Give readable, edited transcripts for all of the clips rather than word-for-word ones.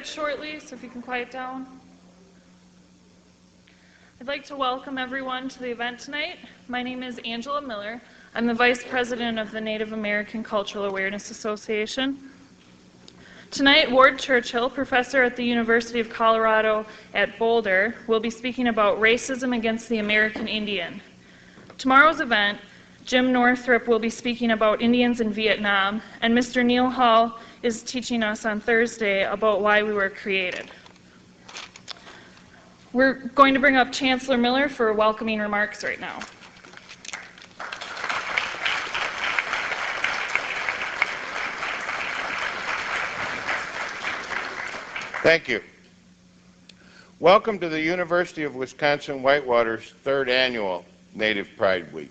start shortly, so if you can quiet down. I'd like to welcome everyone to the event tonight. My name is Angela Miller. I'm the Vice President of the Native American Cultural Awareness Association. Tonight, Ward Churchill, professor at the University of Colorado at Boulder, will be speaking about racism against the American Indian. Tomorrow's event, Jim Northrup will be speaking about Indians in Vietnam, and Mr. Neil Hall is teaching us on Thursday about why we were created. We're going to bring up Chancellor Miller for welcoming remarks right now. Thank you. Welcome to the University of Wisconsin-Whitewater's third annual Native Pride Week.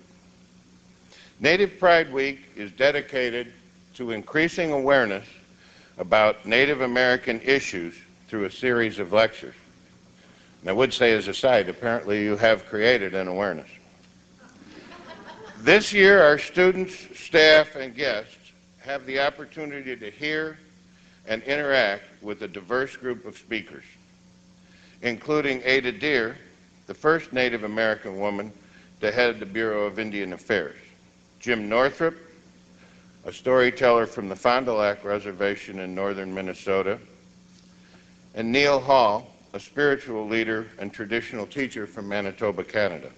Native Pride Week is dedicated to increasing awareness about Native American issues through a series of lectures. And I would say as a side, apparently you have created an awareness. This year, our students, staff, and guests have the opportunity to hear and interact with a diverse group of speakers, including Ada Deer, the first Native American woman to head the Bureau of Indian Affairs, Jim Northrup, a storyteller from the Fond du Lac Reservation in northern Minnesota, and Neil Hall, a spiritual leader and traditional teacher from Manitoba, Canada.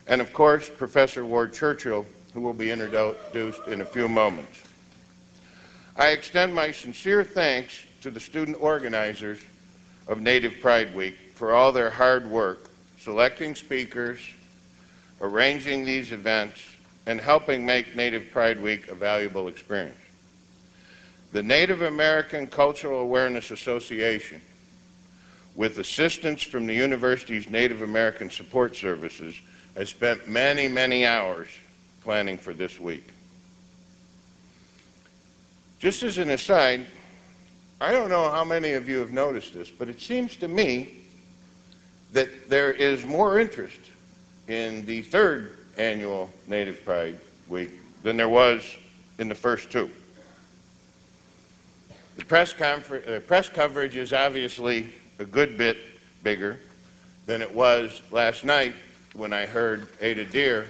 And of course, Professor Ward Churchill, who will be introduced in a few moments. I extend my sincere thanks to the student organizers of Native Pride Week for all their hard work selecting speakers, arranging these events, and helping make Native Pride Week a valuable experience. The Native American Cultural Awareness Association, with assistance from the university's Native American Support Services, has spent many, many hours planning for this week. Just as an aside, I don't know how many of you have noticed this, but it seems to me that there is more interest in the third annual Native Pride Week than there was in the first two. The press coverage is obviously a good bit bigger than it was last night when I heard Ada Deer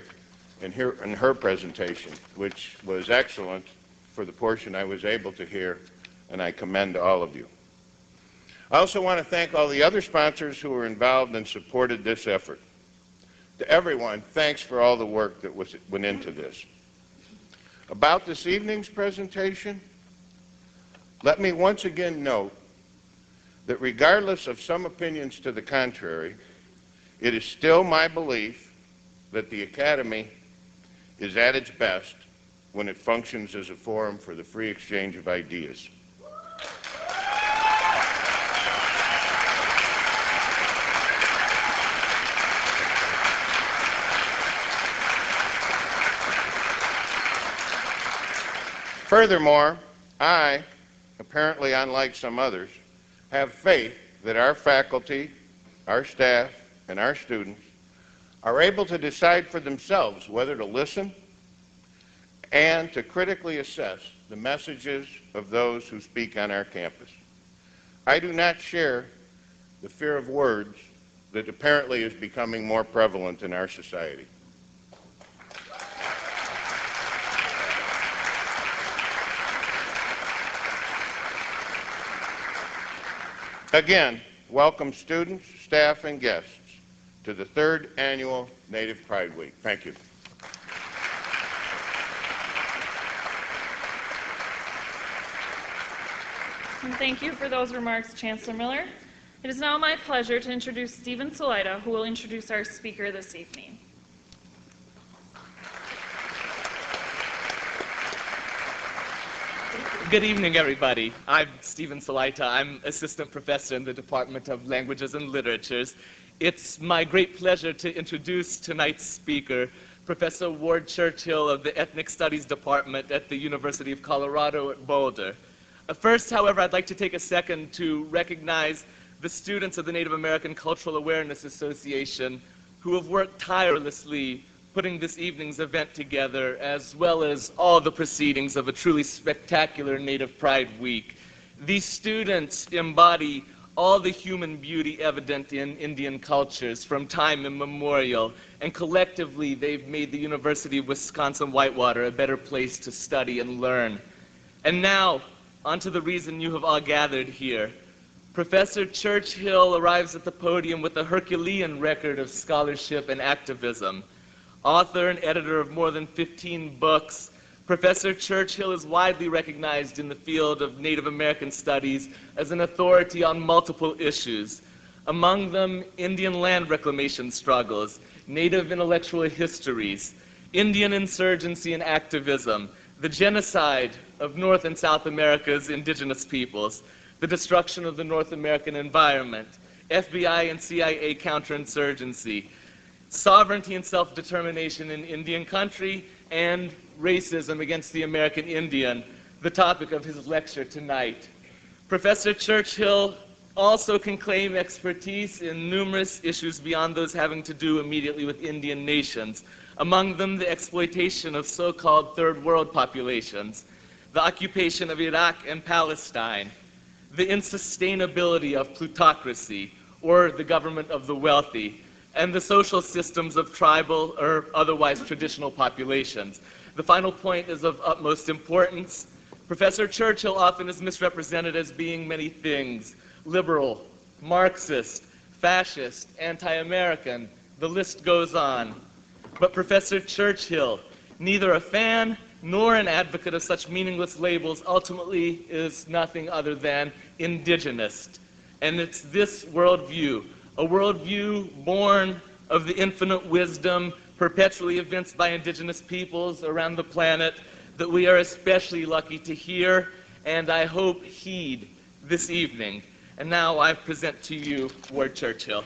in her presentation, which was excellent for the portion I was able to hear, and I commend all of you. I also want to thank all the other sponsors who were involved and supported this effort. To everyone, thanks for all the work that went into this. About this evening's presentation, let me once again note that regardless of some opinions to the contrary, it is still my belief that the Academy is at its best when it functions as a forum for the free exchange of ideas. Furthermore, I, apparently unlike some others, have faith that our faculty, our staff, and our students are able to decide for themselves whether to listen and to critically assess the messages of those who speak on our campus. I do not share the fear of words that apparently is becoming more prevalent in our society. Again, welcome students, staff, and guests to the third annual Native Pride Week. Thank you. And thank you for those remarks, Chancellor Miller. It is now my pleasure to introduce Stephen Salaita, who will introduce our speaker this evening. Good evening, everybody. I'm Stephen Salaita. I'm assistant professor in the Department of Languages and Literatures. It's my great pleasure to introduce tonight's speaker, Professor Ward Churchill of the Ethnic Studies Department at the University of Colorado at Boulder. First, however, I'd like to take a second to recognize the students of the Native American Cultural Awareness Association who have worked tirelessly putting this evening's event together, as well as all the proceedings of a truly spectacular Native Pride Week. These students embody all the human beauty evident in Indian cultures from time immemorial, and collectively they've made the University of Wisconsin-Whitewater a better place to study and learn. And now, onto the reason you have all gathered here. Professor Churchill arrives at the podium with a Herculean record of scholarship and activism. Author and editor of more than 15 books, Professor Churchill is widely recognized in the field of Native American studies as an authority on multiple issues, among them Indian land reclamation struggles, Native intellectual histories, Indian insurgency and activism, the genocide of North and South America's indigenous peoples, the destruction of the North American environment, FBI and CIA counterinsurgency, sovereignty and self-determination in Indian country, and racism against the American Indian, the topic of his lecture tonight. Professor Churchill also can claim expertise in numerous issues beyond those having to do immediately with Indian nations, among them the exploitation of so-called third world populations, the occupation of Iraq and Palestine, the insustainability of plutocracy, or the government of the wealthy, and the social systems of tribal or otherwise traditional populations. The final point is of utmost importance. Professor Churchill often is misrepresented as being many things: liberal, Marxist, fascist, anti-American, the list goes on. But Professor Churchill, neither a fan nor an advocate of such meaningless labels, ultimately is nothing other than indigenist. And it's this worldview, a worldview born of the infinite wisdom perpetually evinced by indigenous peoples around the planet, that we are especially lucky to hear and I hope heed this evening. And now I present to you Ward Churchill.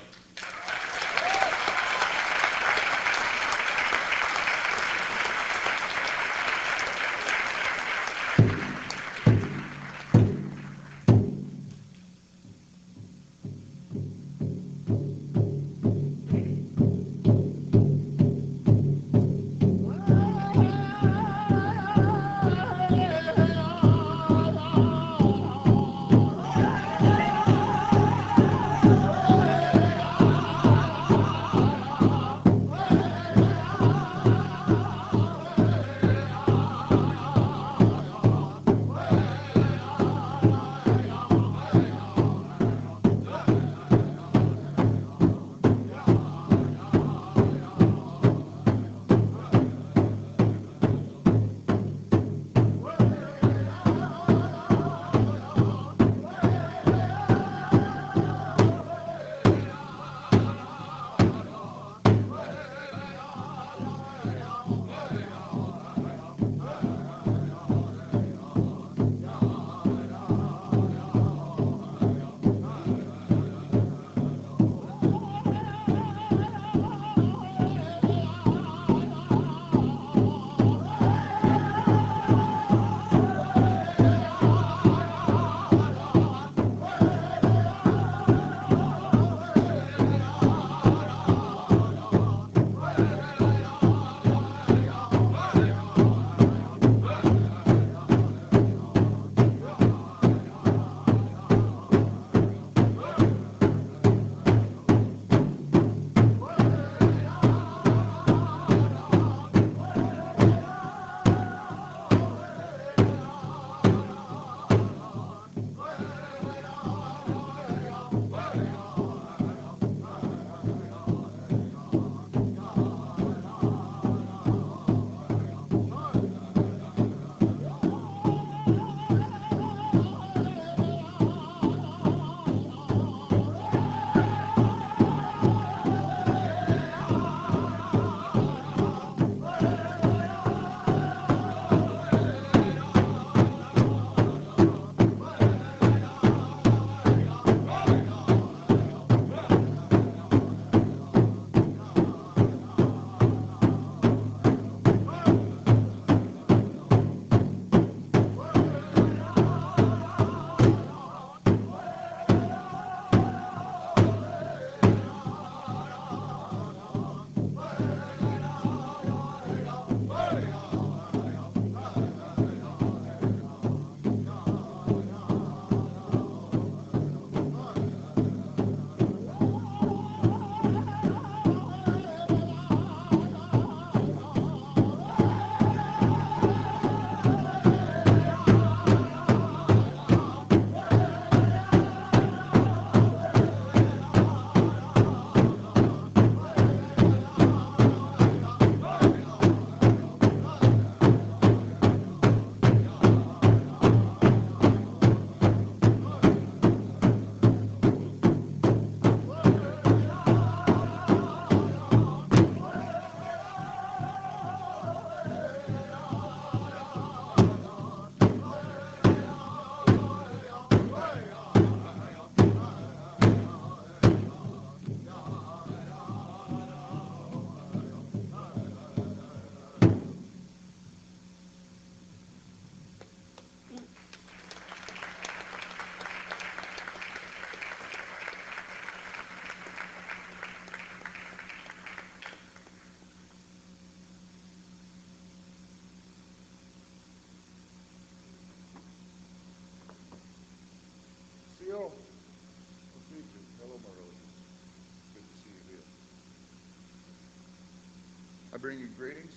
bring you greetings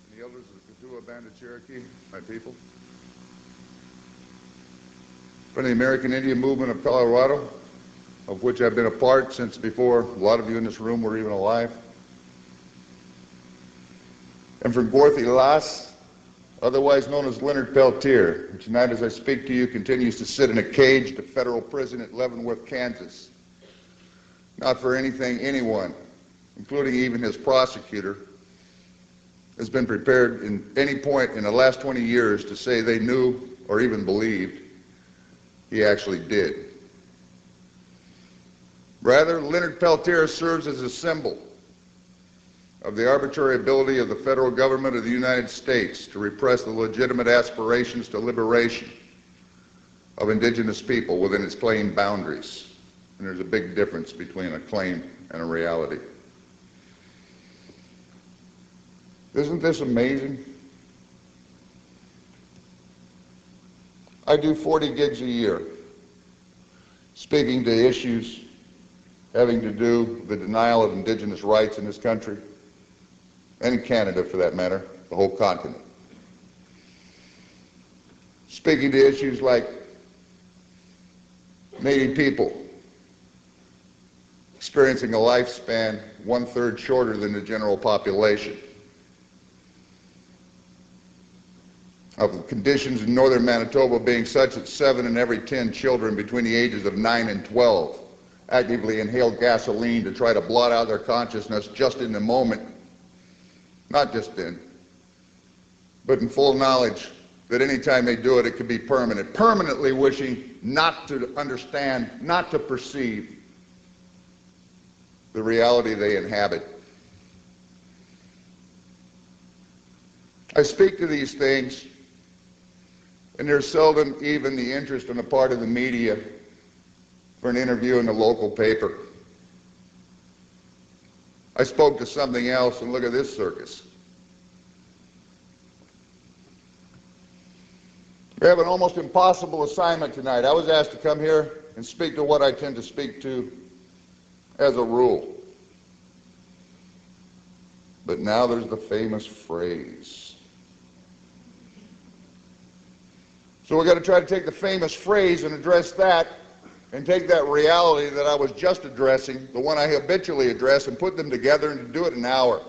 from the elders of the Kituwa Band of Cherokee, my people. From the American Indian Movement of Colorado, of which I've been a part since before a lot of you in this room were even alive. And from Gorthy Las, otherwise known as Leonard Peltier, who tonight as I speak to you continues to sit in a caged federal prison at Leavenworth, Kansas. Not for anything anyone, including even his prosecutor, has been prepared in any point in the last 20 years to say they knew or even believed he actually did. Rather, Leonard Peltier serves as a symbol of the arbitrary ability of the federal government of the United States to repress the legitimate aspirations to liberation of indigenous people within its claimed boundaries. And there's a big difference between a claim and a reality. Isn't this amazing? I do 40 gigs a year, speaking to issues having to do with the denial of indigenous rights in this country, and in Canada for that matter, the whole continent. Speaking to issues like Native people experiencing a lifespan 1/3 shorter than the general population, of conditions in northern Manitoba being such that 7 in every 10 children between the ages of 9 and 12 actively inhale gasoline to try to blot out their consciousness just in the moment, not just in, but in full knowledge that any time they do it, it could be permanent, permanently wishing not to understand, not to perceive the reality they inhabit. I speak to these things, and there's seldom even the interest on the part of the media for an interview in the local paper. I spoke to something else, and look at this circus. We have an almost impossible assignment tonight. I was asked to come here and speak to what I tend to speak to as a rule. But now there's the famous phrase. So we've got to try to take the famous phrase and address that, and take that reality that I was just addressing, the one I habitually address, and put them together and to do it in an hour.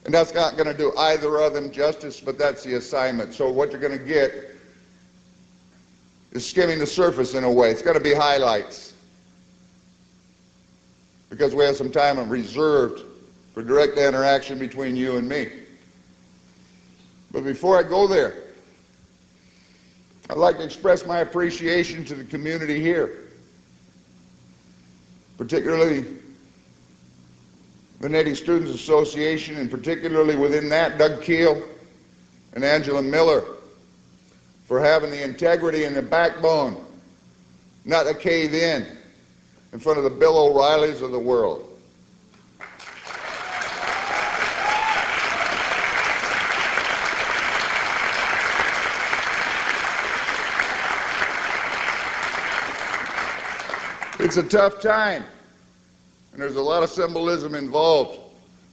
And that's not going to do either of them justice, but that's the assignment. So what you're going to get is skimming the surface in a way. It's going to be highlights, because we have some time reserved for direct interaction between you and me. But before I go there, I'd like to express my appreciation to the community here, particularly the Native Students Association, and particularly within that, Doug Keel and Angela Miller, for having the integrity and the backbone not to cave in front of the Bill O'Reillys of the world. It's a tough time, and there's a lot of symbolism involved.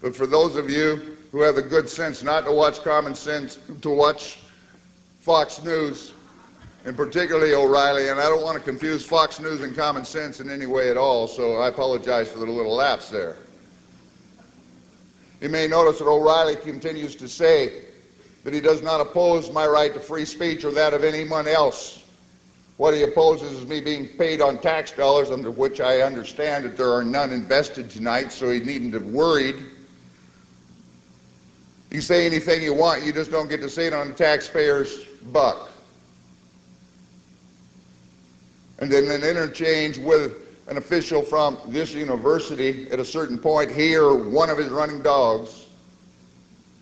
But for those of you who have the good sense not to watch Common Sense, to watch Fox News, and particularly O'Reilly, and I don't want to confuse Fox News and Common Sense in any way at all, so I apologize for the little lapse there. You may notice that O'Reilly continues to say that he does not oppose my right to free speech or that of anyone else. What he opposes is me being paid on tax dollars, under which I understand that there are none invested tonight, so he needn't have worried. You say anything you want, you just don't get to say it on the taxpayer's buck. And then an interchange with an official from this university, at a certain point, he or one of his running dogs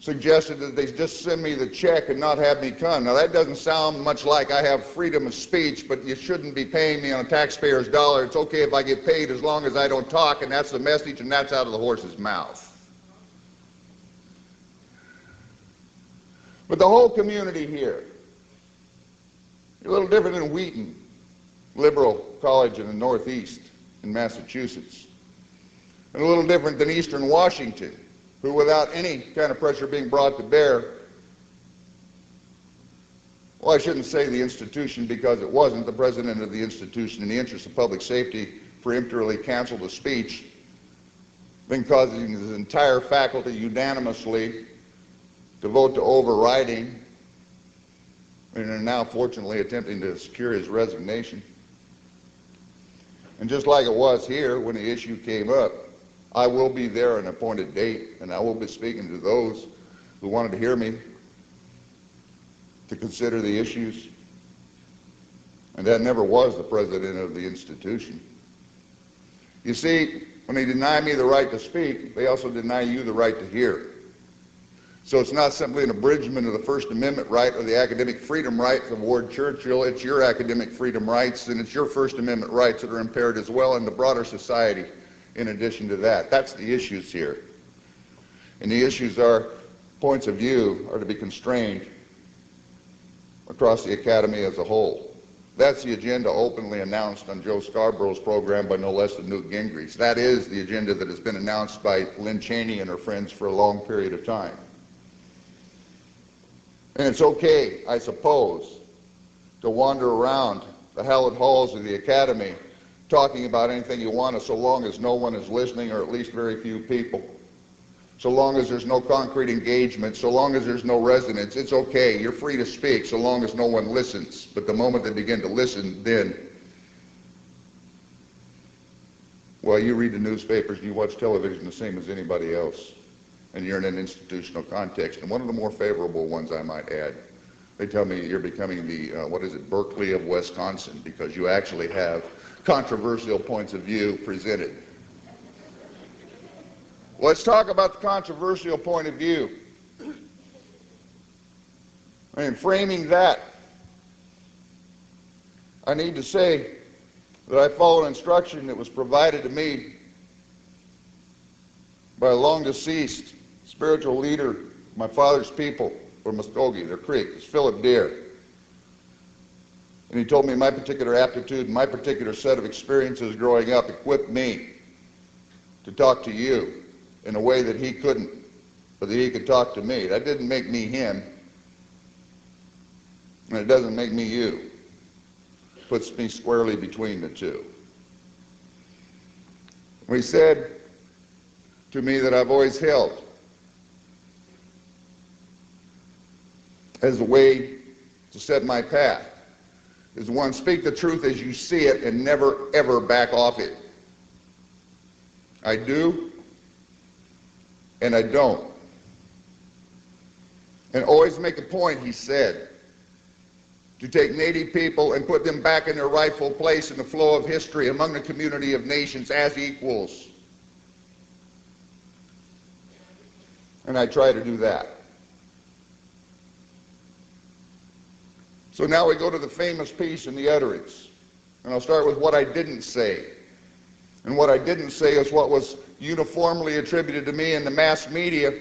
suggested that they just send me the check and not have me come. Now that doesn't sound much like I have freedom of speech, but you shouldn't be paying me on a taxpayer's dollar. It's okay if I get paid as long as I don't talk, and that's the message, and that's out of the horse's mouth. But the whole community here, a little different than Wheaton, liberal college in the Northeast in Massachusetts. and a little different than Eastern Washington, who without any kind of pressure being brought to bear, well, I shouldn't say the institution because it wasn't, the president of the institution in the interest of public safety peremptorily canceled a speech, then causing his entire faculty unanimously to vote to overriding, and are now fortunately attempting to secure his resignation. And just like it was here when the issue came up, I will be there on an appointed date, and I will be speaking to those who wanted to hear me to consider the issues. And that never was the president of the institution. You see, when they deny me the right to speak, they also deny you the right to hear. So it's not simply an abridgment of the First Amendment right or the academic freedom rights of Ward Churchill. It's your academic freedom rights and it's your First Amendment rights that are impaired as well in the broader society in addition to that. That's the issues here. And the issues are, points of view are to be constrained across the academy as a whole. That's the agenda openly announced on Joe Scarborough's program by no less than Newt Gingrich. That is the agenda that has been announced by Lynn Cheney and her friends for a long period of time. And it's okay, I suppose, to wander around the hallowed halls of the academy talking about anything you want to, so long as no one is listening, or at least very few people. So long as there's no concrete engagement, so long as there's no resonance, it's okay. You're free to speak so long as no one listens. But the moment they begin to listen, then, well, you read the newspapers and you watch television the same as anybody else. And you're in an institutional context. And one of the more favorable ones, I might add, they tell me you're becoming the, Berkeley of Wisconsin, because you actually have controversial points of view presented. Let's talk about the controversial point of view. And framing that, I need to say that I followed instruction that was provided to me by a long deceased spiritual leader of my father's people from Muskogee, their creek. It's Philip Deere. And he told me my particular aptitude and my particular set of experiences growing up equipped me to talk to you in a way that he couldn't, but that he could talk to me. That didn't make me him, and it doesn't make me you. It puts me squarely between the two. He said to me that I've always held as a way to set my path is one, speak the truth as you see it and never ever back off it. I do, and I don't. And always make a point, he said, to take Native people and put them back in their rightful place in the flow of history among the community of nations as equals. And I try to do that. So now we go to the famous piece in the utterance. And I'll start with what I didn't say. And what I didn't say is what was uniformly attributed to me in the mass media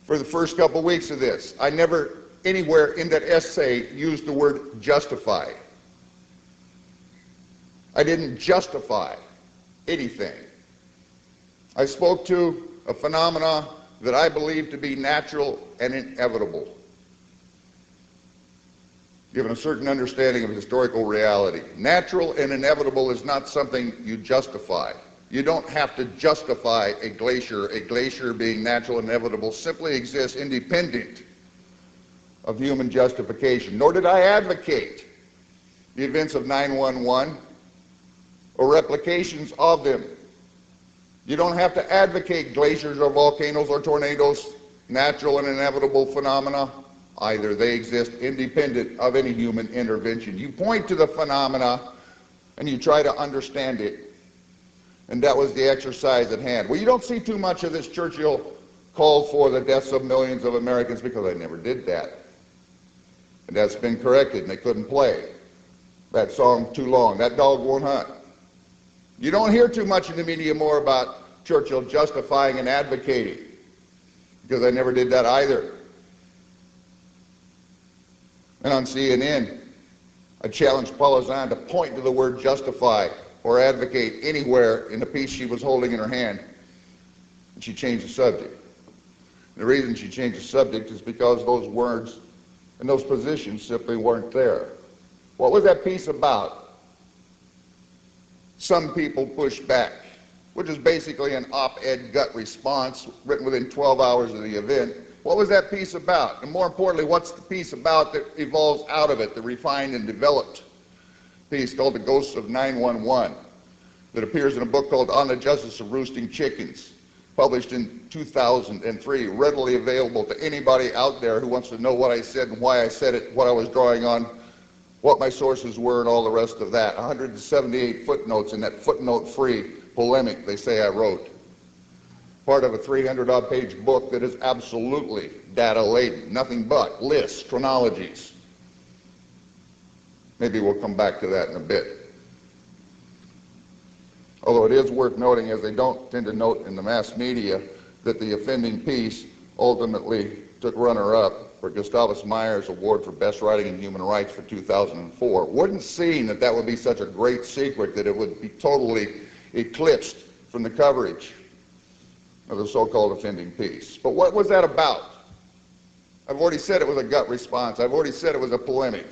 for the first couple weeks of this. I never anywhere in that essay used the word justify. I didn't justify anything. I spoke to a phenomena that I believe to be natural and inevitable, given a certain understanding of historical reality. Natural and inevitable is not something you justify. You don't have to justify a glacier. A glacier, being natural and inevitable, simply exists independent of human justification. Nor did I advocate the events of 9/11 or replications of them. You don't have to advocate glaciers or volcanoes or tornadoes, natural and inevitable phenomena either. They exist independent of any human intervention. You point to the phenomena and you try to understand it. And that was the exercise at hand. Well, you don't see too much of this. Churchill called for the deaths of millions of Americans because I never did that. And that's been corrected, and they couldn't play that song too long. That dog won't hunt. You don't hear too much in the media more about Churchill justifying and advocating, because I never did that either. And on CNN, I challenged Paul Azan to point to the word justify or advocate anywhere in the piece she was holding in her hand, and she changed the subject. The reason she changed the subject is because those words and those positions simply weren't there. What was that piece about? Some people push back, which is basically an op-ed gut response written within 12 hours of the event. What was that piece about? And more importantly, what's the piece about that evolves out of it, the refined and developed piece called The Ghosts of 911, that appears in a book called On the Justice of Roosting Chickens, published in 2003, readily available to anybody out there who wants to know what I said and why I said it, what I was drawing on, what my sources were, and all the rest of that. 178 footnotes in that footnote-free polemic they say I wrote. Part of a 300-odd page book that is absolutely data-laden, nothing but lists, chronologies. Maybe we'll come back to that in a bit. Although it is worth noting, as they don't tend to note in the mass media, that the offending piece ultimately took runner-up for Gustavus Meyer's award for Best Writing in Human Rights for 2004. Wouldn't seem that that would be such a great secret that it would be totally eclipsed from the coverage of the so-called offending piece. But what was that about? I've already said it was a gut response. I've already said it was a polemic.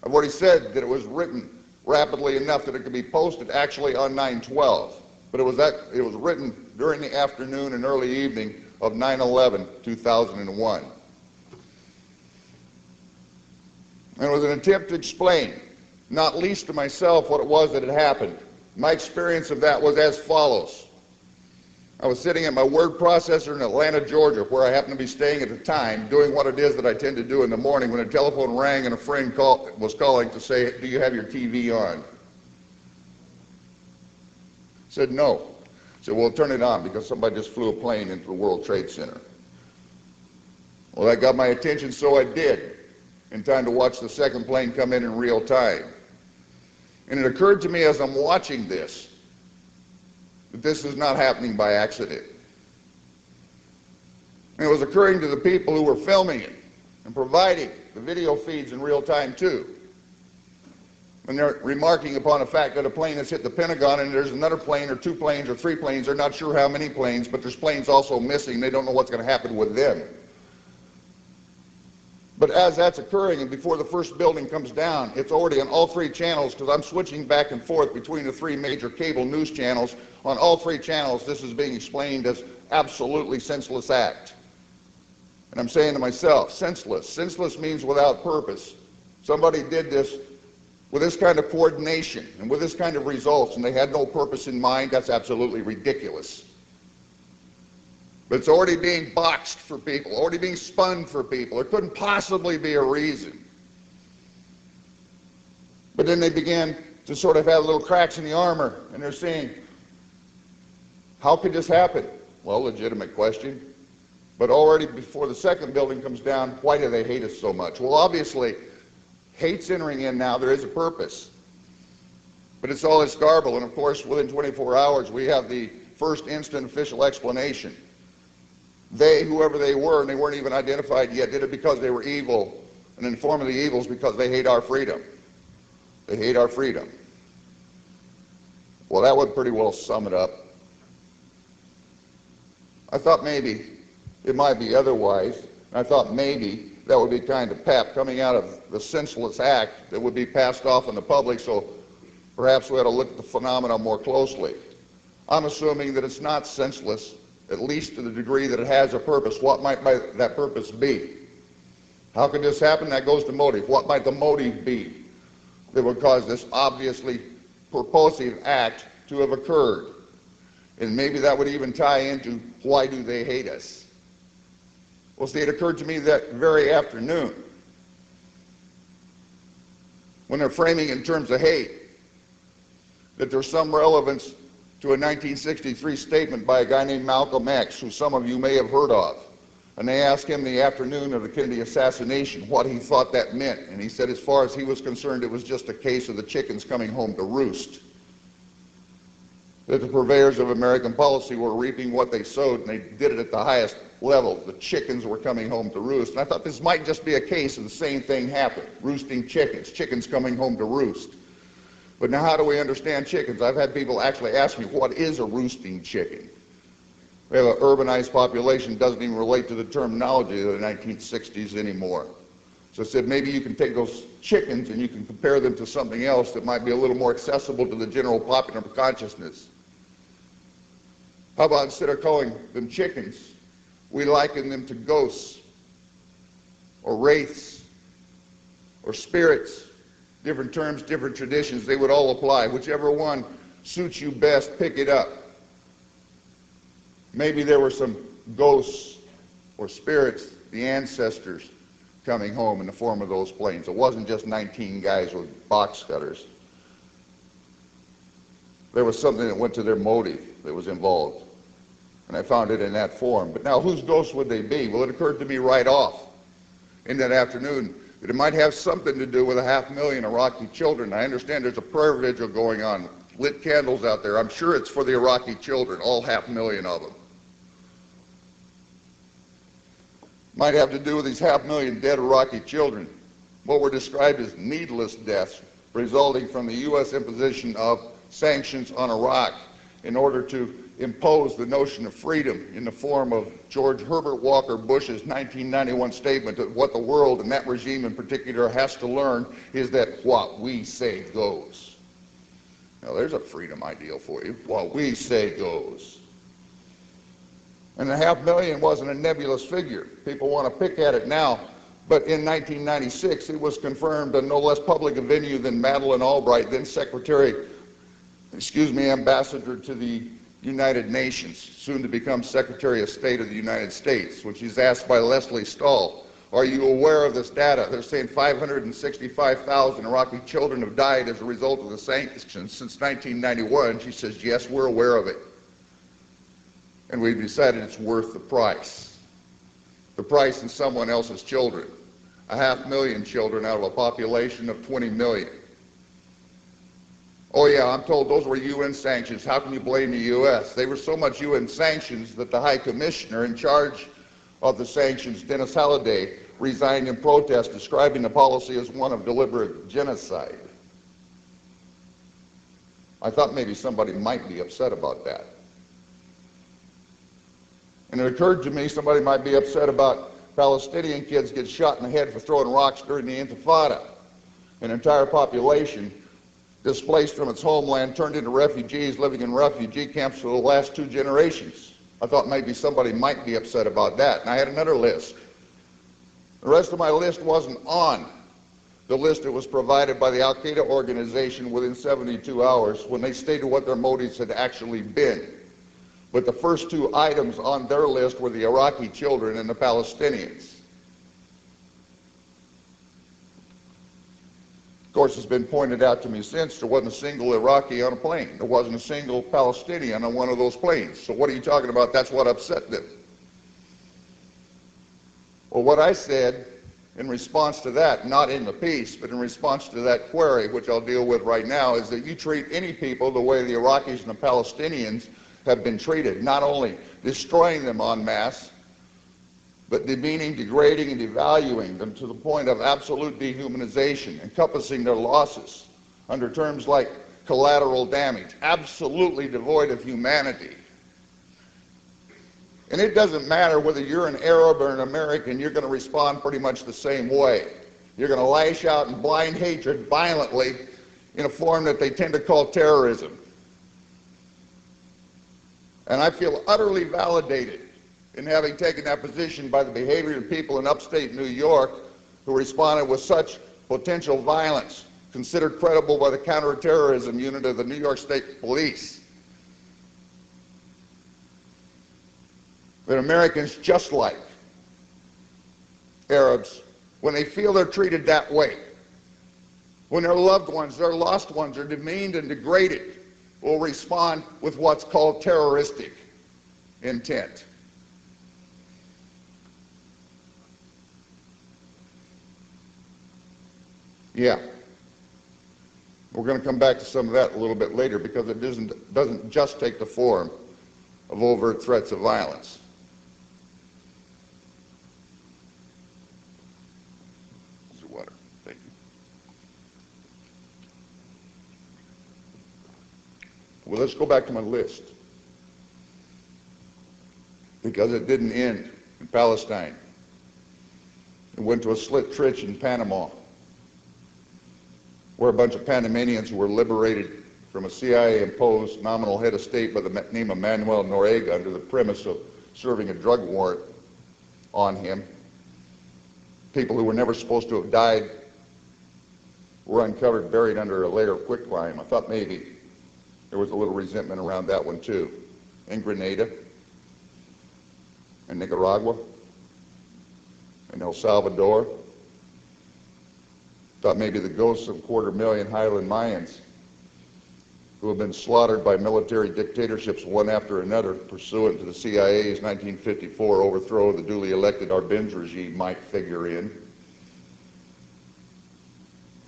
I've already said that it was written rapidly enough that it could be posted actually on 9/12. But it was written during the afternoon and early evening of 9/11/2001. And it was an attempt to explain, not least to myself, what it was that had happened. My experience of that was as follows. I was sitting at my word processor in Atlanta, Georgia, where I happened to be staying at the time, doing what it is that I tend to do in the morning when a telephone rang and a friend was calling to say, "Do you have your TV on?" I said, "No." I said, "Well, turn it on because somebody just flew a plane into the World Trade Center." Well, that got my attention, so I did, in time to watch the second plane come in real time. And it occurred to me as I'm watching this, that this is not happening by accident. And it was occurring to the people who were filming it and providing the video feeds in real time too. When they're remarking upon the fact that a plane has hit the Pentagon and there's another plane or two planes or three planes, they're not sure how many planes, but there's planes also missing, they don't know what's going to happen with them. But as that's occurring and before the first building comes down, it's already on all three channels, because I'm switching back and forth between the three major cable news channels. On all three channels, this is being explained as absolutely senseless act. And I'm saying to myself, senseless. Senseless means without purpose. Somebody did this with this kind of coordination and with this kind of results, and they had no purpose in mind. That's absolutely ridiculous. But it's already being boxed for people, already being spun for people. There couldn't possibly be a reason. But then they began to sort of have little cracks in the armor, and they're saying, how could this happen? Well, legitimate question. But already before the second building comes down, why do they hate us so much? Well, obviously, hate's entering in now. There is a purpose. But it's all this garble, and of course, within 24 hours, we have the first instant official explanation. They, whoever they were, and they weren't even identified yet, did it because they were evil, and in the form of the evils because they hate our freedom. They hate our freedom. Well, that would pretty well sum it up. I thought maybe it might be otherwise. I thought maybe that would be kind of pep coming out of the senseless act that would be passed off on the public, so perhaps we ought to look at the phenomena more closely. I'm assuming that it's not senseless, at least to the degree that it has a purpose. What might that purpose be? How could this happen? That goes to motive. What might the motive be that would cause this obviously purposive act to have occurred? And maybe that would even tie into why do they hate us? Well, see, it occurred to me that very afternoon, when they're framing in terms of hate, that there's some relevance to a 1963 statement by a guy named Malcolm X, who some of you may have heard of. And they asked him the afternoon of the Kennedy assassination what he thought that meant. And he said as far as he was concerned, it was just a case of the chickens coming home to roost. That the purveyors of American policy were reaping what they sowed, and they did it at the highest level. The chickens were coming home to roost. And I thought this might just be a case of the same thing happened. Roosting chickens, chickens coming home to roost. But now how do we understand chickens? I've had people actually ask me, what is a roosting chicken? We have an urbanized population, doesn't even relate to the terminology of the 1960s anymore. So I said, maybe you can take those chickens and you can compare them to something else that might be a little more accessible to the general popular consciousness. How about instead of calling them chickens, we liken them to ghosts or wraiths or spirits? Different terms, different traditions, they would all apply. Whichever one suits you best, pick it up. Maybe there were some ghosts or spirits, the ancestors, coming home in the form of those planes. It wasn't just 19 guys with box cutters. There was something that went to their motive that was involved. And I found it in that form. But now, whose ghosts would they be? Well, it occurred to me right off in that afternoon that it might have something to do with 500,000 Iraqi children. I understand there's a prayer vigil going on, lit candles out there. I'm sure it's for the Iraqi children, all 500,000 of them. Might have to do with these 500,000 dead Iraqi children, what were described as needless deaths resulting from the U.S. imposition of sanctions on Iraq in order to impose the notion of freedom in the form of George Herbert Walker Bush's 1991 statement that what the world, and that regime in particular, has to learn is that what we say goes. Now there's a freedom ideal for you. What we say goes. And the 500,000 wasn't a nebulous figure. People want to pick at it now, but in 1996 it was confirmed in no less public a venue than Madeleine Albright, then ambassador to the United Nations, soon to become Secretary of State of the United States, when she's asked by Leslie Stahl, are you aware of this data? They're saying 565,000 Iraqi children have died as a result of the sanctions since 1991. She says, yes, we're aware of it. And we've decided it's worth the price. The price in someone else's children. 500,000 children out of a population of 20 million. Oh yeah, I'm told those were UN sanctions. How can you blame the US? They were so much UN sanctions that the High Commissioner in charge of the sanctions, Dennis Halliday, resigned in protest, describing the policy as one of deliberate genocide. I thought maybe somebody might be upset about that. And it occurred to me somebody might be upset about Palestinian kids get shot in the head for throwing rocks during the Intifada. An entire population displaced from its homeland, turned into refugees, living in refugee camps for the last 2 generations. I thought maybe somebody might be upset about that. And I had another list. The rest of my list wasn't on the list that was provided by the Al-Qaeda organization within 72 hours when they stated what their motives had actually been. But the first 2 items on their list were the Iraqi children and the Palestinians. Of course, it's been pointed out to me since there wasn't a single Iraqi on a plane. There wasn't a single Palestinian on one of those planes. So what are you talking about? That's what upset them. Well, what I said in response to that, not in the piece, but in response to that query, which I'll deal with right now, is that you treat any people the way the Iraqis and the Palestinians have been treated, not only destroying them en masse, but demeaning, degrading, and devaluing them to the point of absolute dehumanization, encompassing their losses under terms like collateral damage, absolutely devoid of humanity. And it doesn't matter whether you're an Arab or an American, you're going to respond pretty much the same way. You're going to lash out in blind hatred violently in a form that they tend to call terrorism. And I feel utterly validated in having taken that position by the behavior of people in upstate New York who responded with such potential violence, considered credible by the counterterrorism unit of the New York State Police. That Americans, just like Arabs, when they feel they're treated that way, when their loved ones, their lost ones are demeaned and degraded, will respond with what's called terroristic intent. Yeah. We're going to come back to some of that a little bit later because it doesn't just take the form of overt threats of violence. Water. Thank you. Well, let's go back to my list, because it didn't end in Palestine. It went to a slit trench in Panama, where a bunch of Panamanians were liberated from a CIA-imposed nominal head of state by the name of Manuel Noriega under the premise of serving a drug warrant on him. People who were never supposed to have died were uncovered, buried under a layer of quicklime. I thought maybe there was a little resentment around that one too. In Grenada, in Nicaragua, in El Salvador. Thought maybe the ghosts of 250,000 Highland Mayans who have been slaughtered by military dictatorships one after another pursuant to the CIA's 1954 overthrow of the duly elected Arbenz regime might figure in.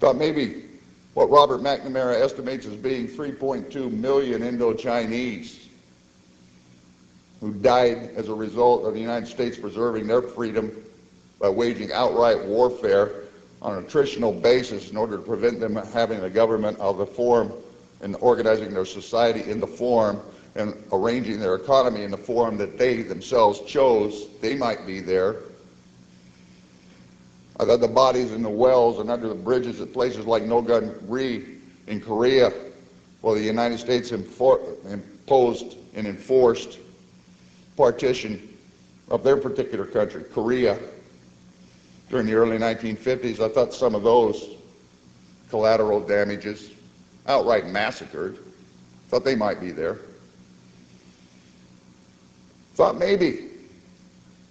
Thought maybe what Robert McNamara estimates as being 3.2 million Indo-Chinese who died as a result of the United States preserving their freedom by waging outright warfare on an attritional basis in order to prevent them having a government of the form and organizing their society in the form and arranging their economy in the form that they themselves chose. They might be there. I got the bodies in the wells and under the bridges at places like Nogan-ri in Korea, while the United States imposed and enforced partition of their particular country, Korea, during the early 1950s. I thought some of those collateral damages, outright massacred, thought they might be there. Thought maybe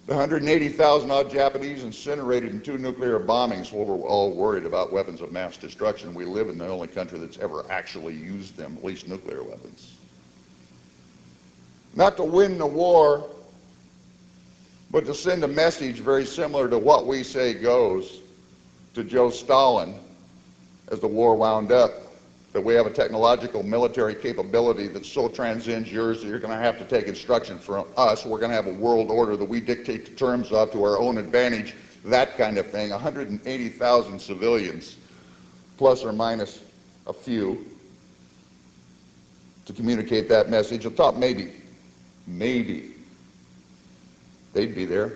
the 180,000 odd Japanese incinerated in 2 nuclear bombings. Well, we're all worried about weapons of mass destruction. We live in the only country that's ever actually used them, at least nuclear weapons. Not to win the war, but to send a message very similar to what we say goes to Joe Stalin as the war wound up, that we have a technological military capability that so transcends yours that you're going to have to take instruction from us. We're going to have a world order that we dictate the terms of to our own advantage, that kind of thing. 180,000 civilians, plus or minus a few, to communicate that message. I thought maybe they'd be there.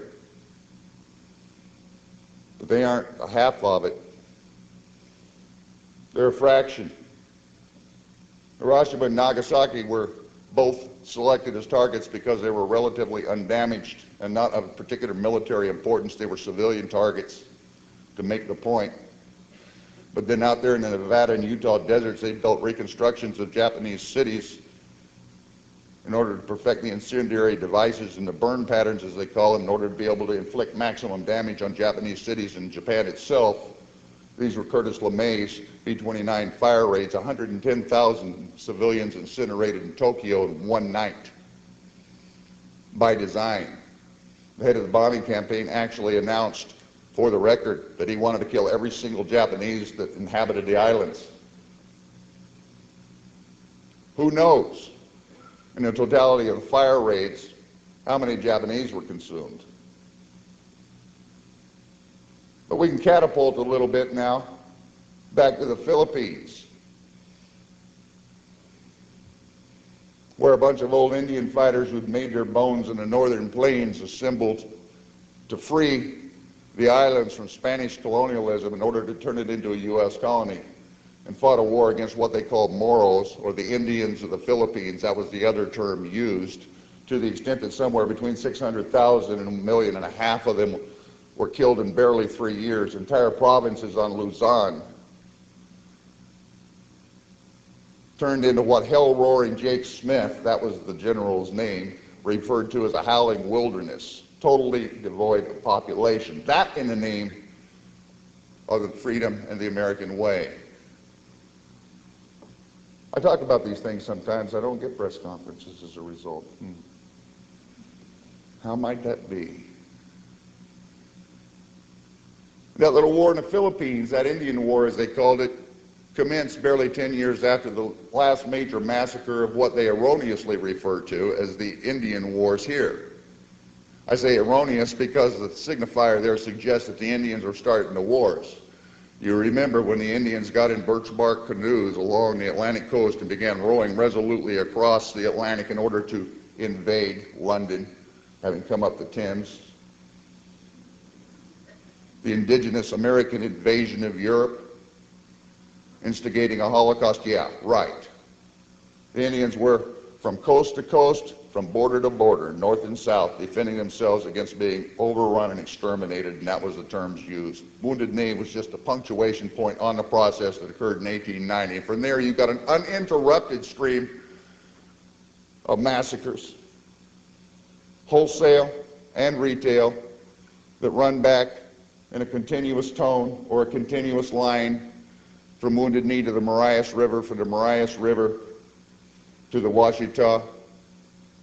But they aren't a half of it. They're a fraction. Hiroshima and Nagasaki were both selected as targets because they were relatively undamaged and not of particular military importance. They were civilian targets, to make the point. But then out there in the Nevada and Utah deserts, they built reconstructions of Japanese cities in order to perfect the incendiary devices and the burn patterns, as they call them, in order to be able to inflict maximum damage on Japanese cities and Japan itself. These were Curtis LeMay's B-29 fire raids, 110,000 civilians incinerated in Tokyo in one night by design. The head of the bombing campaign actually announced, for the record, that he wanted to kill every single Japanese that inhabited the islands. Who knows, in the totality of the fire raids, how many Japanese were consumed? But we can catapult a little bit now back to the Philippines, where a bunch of old Indian fighters who'd made their bones in the northern plains assembled to free the islands from Spanish colonialism in order to turn it into a U.S. colony, and fought a war against what they called Moros, or the Indians of the Philippines. That was the other term used, to the extent that somewhere between 600,000 and 1.5 million of them were killed in barely 3 years. Entire provinces on Luzon turned into what hell-roaring Jake Smith, that was the general's name, referred to as a howling wilderness, totally devoid of population. That in the name of the freedom and the American way. I talk about these things sometimes. I don't get press conferences as a result. How might that be? That little war in the Philippines, that Indian War as they called it, commenced barely 10 years after the last major massacre of what they erroneously refer to as the Indian Wars here. I say erroneous because the signifier there suggests that the Indians were starting the wars. You remember when the Indians got in birch bark canoes along the Atlantic coast and began rowing resolutely across the Atlantic in order to invade London, having come up the Thames. The indigenous American invasion of Europe, instigating a Holocaust? Yeah, right. The Indians were from coast to coast, from border to border, north and south, defending themselves against being overrun and exterminated, and that was the terms used. Wounded Knee was just a punctuation point on the process that occurred in 1890. And from there, you've got an uninterrupted stream of massacres, wholesale and retail, that run back in a continuous tone or a continuous line from Wounded Knee to the Marias River, from the Marias River to the Washita,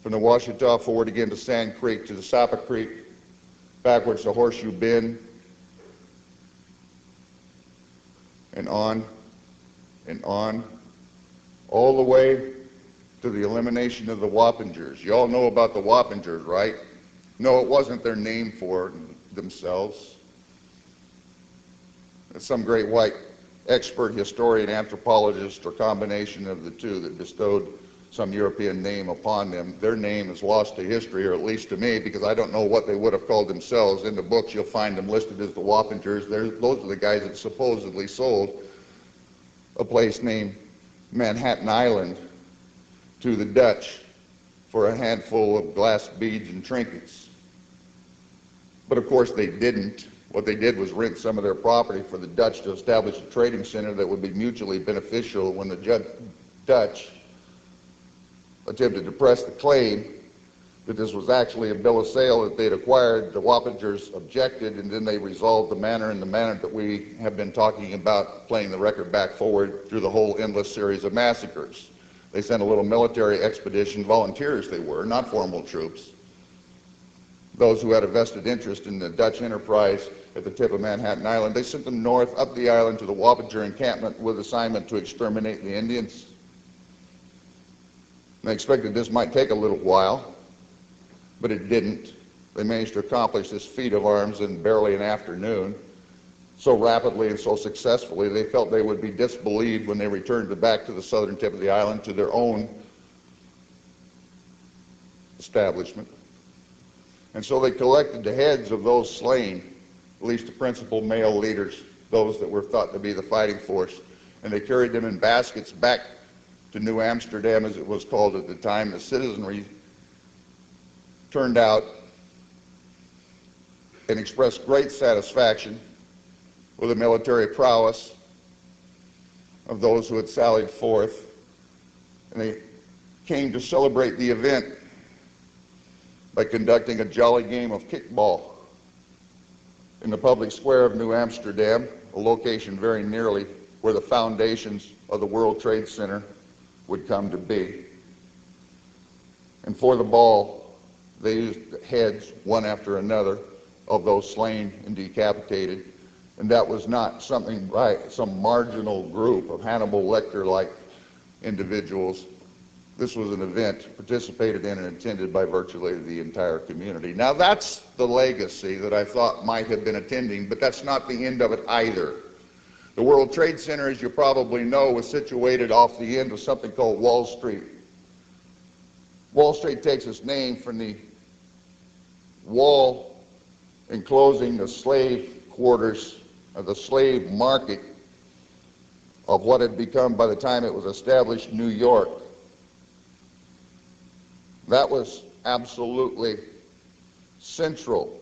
from the Washita forward again to Sand Creek, to the Sapa Creek, backwards to Horseshoe Bend, and on, all the way to the elimination of the Wappingers. You all know about the Wappingers, right? No, it wasn't their name for themselves. It's some great white expert historian, anthropologist, or combination of the two that bestowed some European name upon them. Their name is lost to history, or at least to me, because I don't know what they would have called themselves. In the books, you'll find them listed as the Wappingers. Those are the guys that supposedly sold a place named Manhattan Island to the Dutch for a handful of glass beads and trinkets. But of course they didn't. What they did was rent some of their property for the Dutch to establish a trading center that would be mutually beneficial. When the Dutch attempted to press the claim that this was actually a bill of sale that they'd acquired, the Wappingers objected, and then they resolved the manner in the manner that we have been talking about, playing the record back forward through the whole endless series of massacres. They sent a little military expedition, volunteers they were, not formal troops, those who had a vested interest in the Dutch enterprise at the tip of Manhattan Island. They sent them north up the island to the Wappinger encampment with assignment to exterminate the Indians. They expected this might take a little while, but it didn't. They managed to accomplish this feat of arms in barely an afternoon, so rapidly and so successfully they felt they would be disbelieved when they returned back to the southern tip of the island, to their own establishment. And so they collected the heads of those slain, at least the principal male leaders, those that were thought to be the fighting force, and they carried them in baskets back to New Amsterdam, as it was called at the time. The citizenry turned out and expressed great satisfaction with the military prowess of those who had sallied forth, and they came to celebrate the event by conducting a jolly game of kickball in the public square of New Amsterdam, a location very nearly where the foundations of the World Trade Center would come to be. And for the ball, they used the heads, one after another, of those slain and decapitated. And that was not something by some marginal group of Hannibal Lecter-like individuals. This was an event participated in and attended by virtually the entire community. Now that's the legacy that I thought might have been attending, but that's not the end of it either. The World Trade Center, as you probably know, was situated off the end of something called Wall Street. Wall Street takes its name from the wall enclosing the slave quarters of the slave market of what had become, by the time it was established, New York. That was absolutely central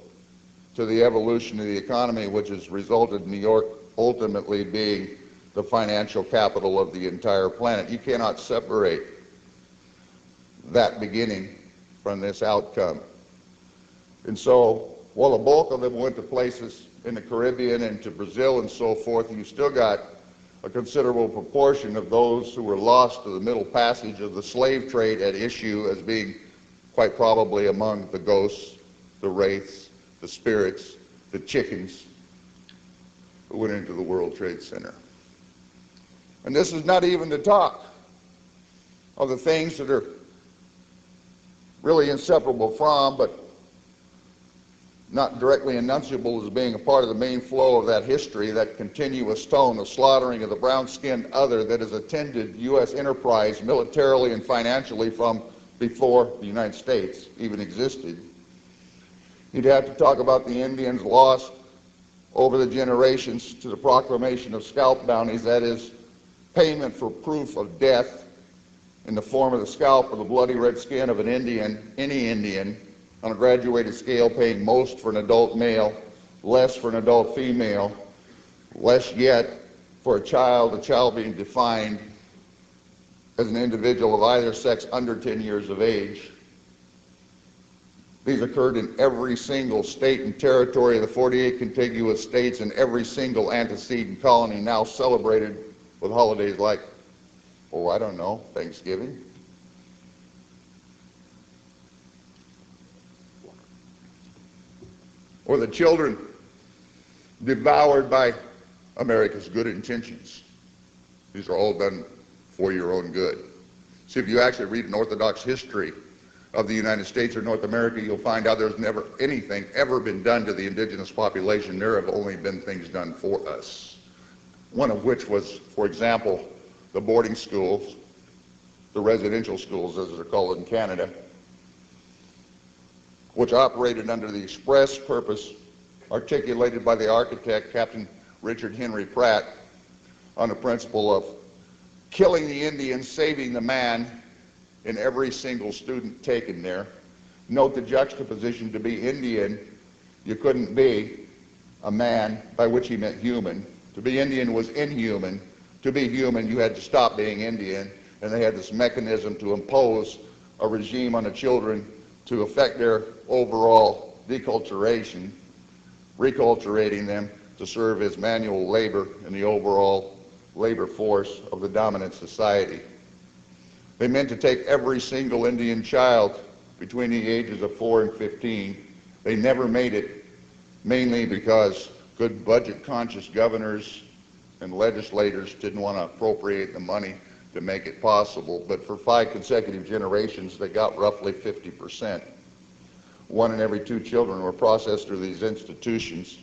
to the evolution of the economy, which has resulted in New York ultimately being the financial capital of the entire planet. You cannot separate that beginning from this outcome. And so, while the bulk of them went to places in the Caribbean and to Brazil and so forth, you still got a considerable proportion of those who were lost to the Middle Passage of the slave trade at issue as being quite probably among the ghosts, the wraiths, the spirits, the chickens who went into the World Trade Center. And this is not even to talk of the things that are really inseparable from, but not directly enunciable as being a part of the main flow of that history, that continuous tone of slaughtering of the brown-skinned other that has attended U.S. enterprise militarily and financially from before the United States even existed. You'd have to talk about the Indians lost over the generations to the proclamation of scalp bounties, that is, payment for proof of death in the form of the scalp or the bloody red skin of an Indian, any Indian, on a graduated scale, paying most for an adult male, less for an adult female, less yet for a child being defined as an individual of either sex under 10 years of age. These occurred in every single state and territory of the 48 contiguous states and every single antecedent colony, now celebrated with holidays like, oh, I don't know, Thanksgiving. Or the children devoured by America's good intentions. These are all done for your own good. See, if you actually read an orthodox history of the United States or North America, you'll find out there's never anything ever been done to the indigenous population. There have only been things done for us. One of which was, for example, the boarding schools, the residential schools as they're called in Canada, which operated under the express purpose articulated by the architect, Captain Richard Henry Pratt, on the principle of killing the Indian, saving the man in every single student taken there. Note the juxtaposition: to be Indian, you couldn't be a man, by which he meant human. To be Indian was inhuman. To be human, you had to stop being Indian, and they had this mechanism to impose a regime on the children to affect their overall deculturation, reculturating them to serve as manual labor in the overall labor force of the dominant society. They meant to take every single Indian child between the ages of 4 and 15. They never made it, mainly because good budget-conscious governors and legislators didn't want to appropriate the money to make it possible. But for 5 consecutive generations, they got roughly 50%. 1 in every 2 children were processed through these institutions,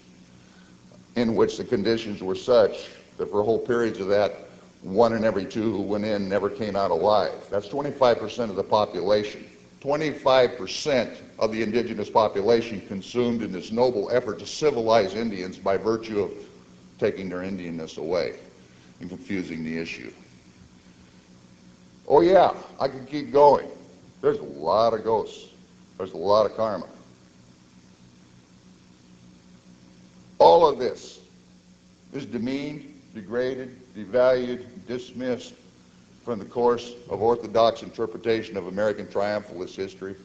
in which the conditions were such that for whole periods of that, 1 in every 2 who went in never came out alive. That's 25% of the population. 25% of the indigenous population consumed in this noble effort to civilize Indians by virtue of taking their Indianness away and confusing the issue. Oh yeah, I could keep going. There's a lot of ghosts. There's a lot of karma. All of this is demeaned, degraded, devalued, dismissed from the course of orthodox interpretation of American triumphalist history.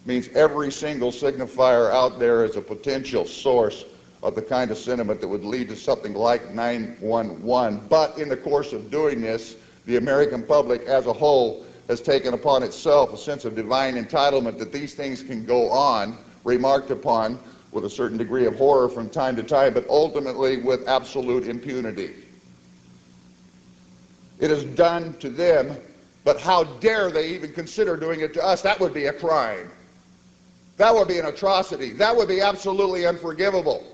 Means every single signifier out there is a potential source of the kind of sentiment that would lead to something like 9/11. But in the course of doing this, the American public as a whole has taken upon itself a sense of divine entitlement that these things can go on, remarked upon with a certain degree of horror from time to time, but ultimately with absolute impunity. It is done to them, but how dare they even consider doing it to us? That would be a crime. That would be an atrocity. That would be absolutely unforgivable.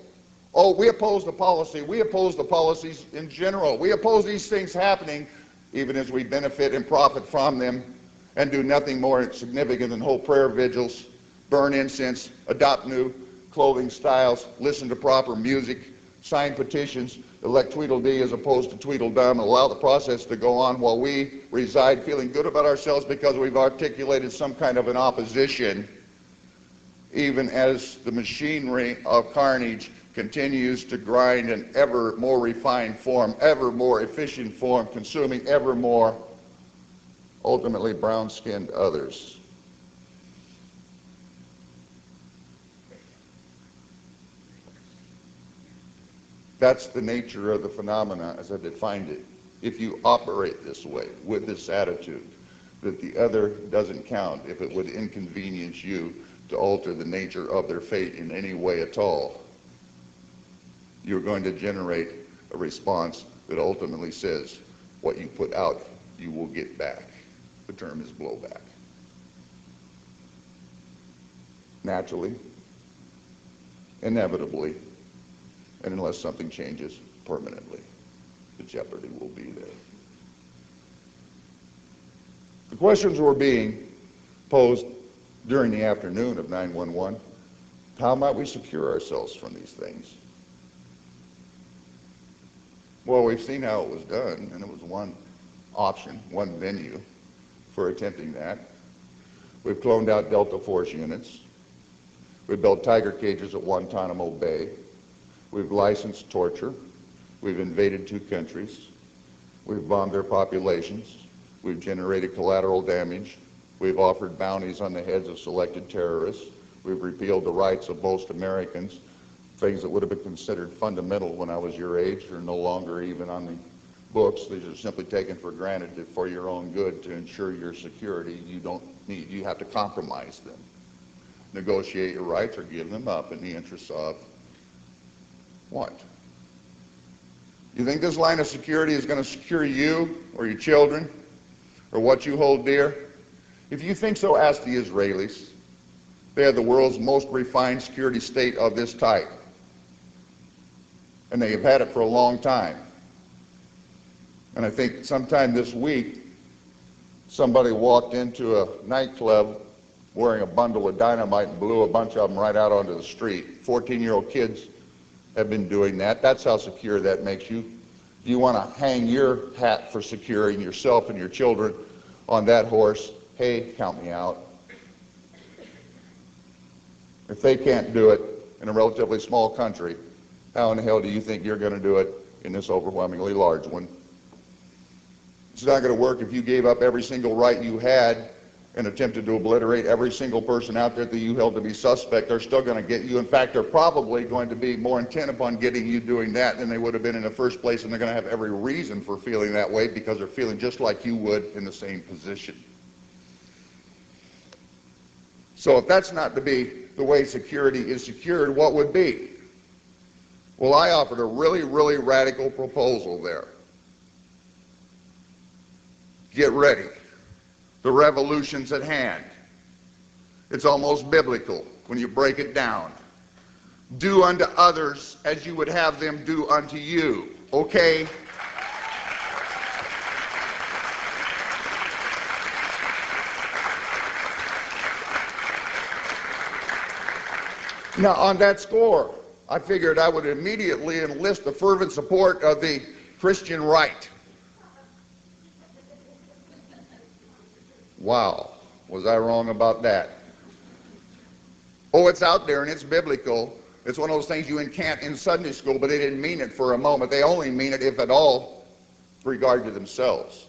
Oh, we oppose the policy. We oppose the policies in general. We oppose these things happening, even as we benefit and profit from them and do nothing more significant than hold prayer vigils, burn incense, adopt new clothing styles, listen to proper music, sign petitions, elect Tweedledee as opposed to Tweedledum, and allow the process to go on while we reside feeling good about ourselves because we've articulated some kind of an opposition, even as the machinery of carnage continues to grind in ever more refined form, ever more efficient form, consuming ever more ultimately brown-skinned others. That's the nature of the phenomena as I defined it. If you operate this way, with this attitude, that the other doesn't count, if it would inconvenience you to alter the nature of their fate in any way at all, you're going to generate a response that ultimately says what you put out, you will get back. The term is blowback. Naturally, inevitably, and unless something changes permanently, the jeopardy will be there. The questions were being posed during the afternoon of 9/11. How might we secure ourselves from these things? Well, we've seen how it was done, and it was one option, one venue for attempting that. We've cloned out Delta Force units. We've built tiger cages at Guantanamo Bay. We've licensed torture. We've invaded 2 countries. We've bombed their populations. We've generated collateral damage. We've offered bounties on the heads of selected terrorists. We've repealed the rights of most Americans. Things that would have been considered fundamental when I was your age are no longer even on the books. These are simply taken for granted for your own good to ensure your security. You have to compromise them. Negotiate your rights or give them up in the interests of what? You think this line of security is going to secure you or your children or what you hold dear? If you think so, ask the Israelis. They are the world's most refined security state of this type. And they have had it for a long time. And I think sometime this week, somebody walked into a nightclub wearing a bundle of dynamite and blew a bunch of them right out onto the street. 14-year-old kids have been doing that. That's how secure that makes you. If you want to hang your hat for securing yourself and your children on that horse, hey, count me out. If they can't do it in a relatively small country, how in the hell do you think you're going to do it in this overwhelmingly large one? It's not going to work if you gave up every single right you had and attempted to obliterate every single person out there that you held to be suspect. They're still going to get you. In fact, they're probably going to be more intent upon getting you doing that than they would have been in the first place, and they're going to have every reason for feeling that way because they're feeling just like you would in the same position. So if that's not to be the way security is secured, what would be? Well, I offered a really, really radical proposal there. Get ready. The revolution's at hand. It's almost biblical when you break it down. Do unto others as you would have them do unto you. Okay? Now, on that score, I figured I would immediately enlist the fervent support of the Christian right. Wow, was I wrong about that? Oh, it's out there and it's biblical. It's one of those things you incant in Sunday school, but they didn't mean it for a moment. They only mean it, if at all, with regard to themselves.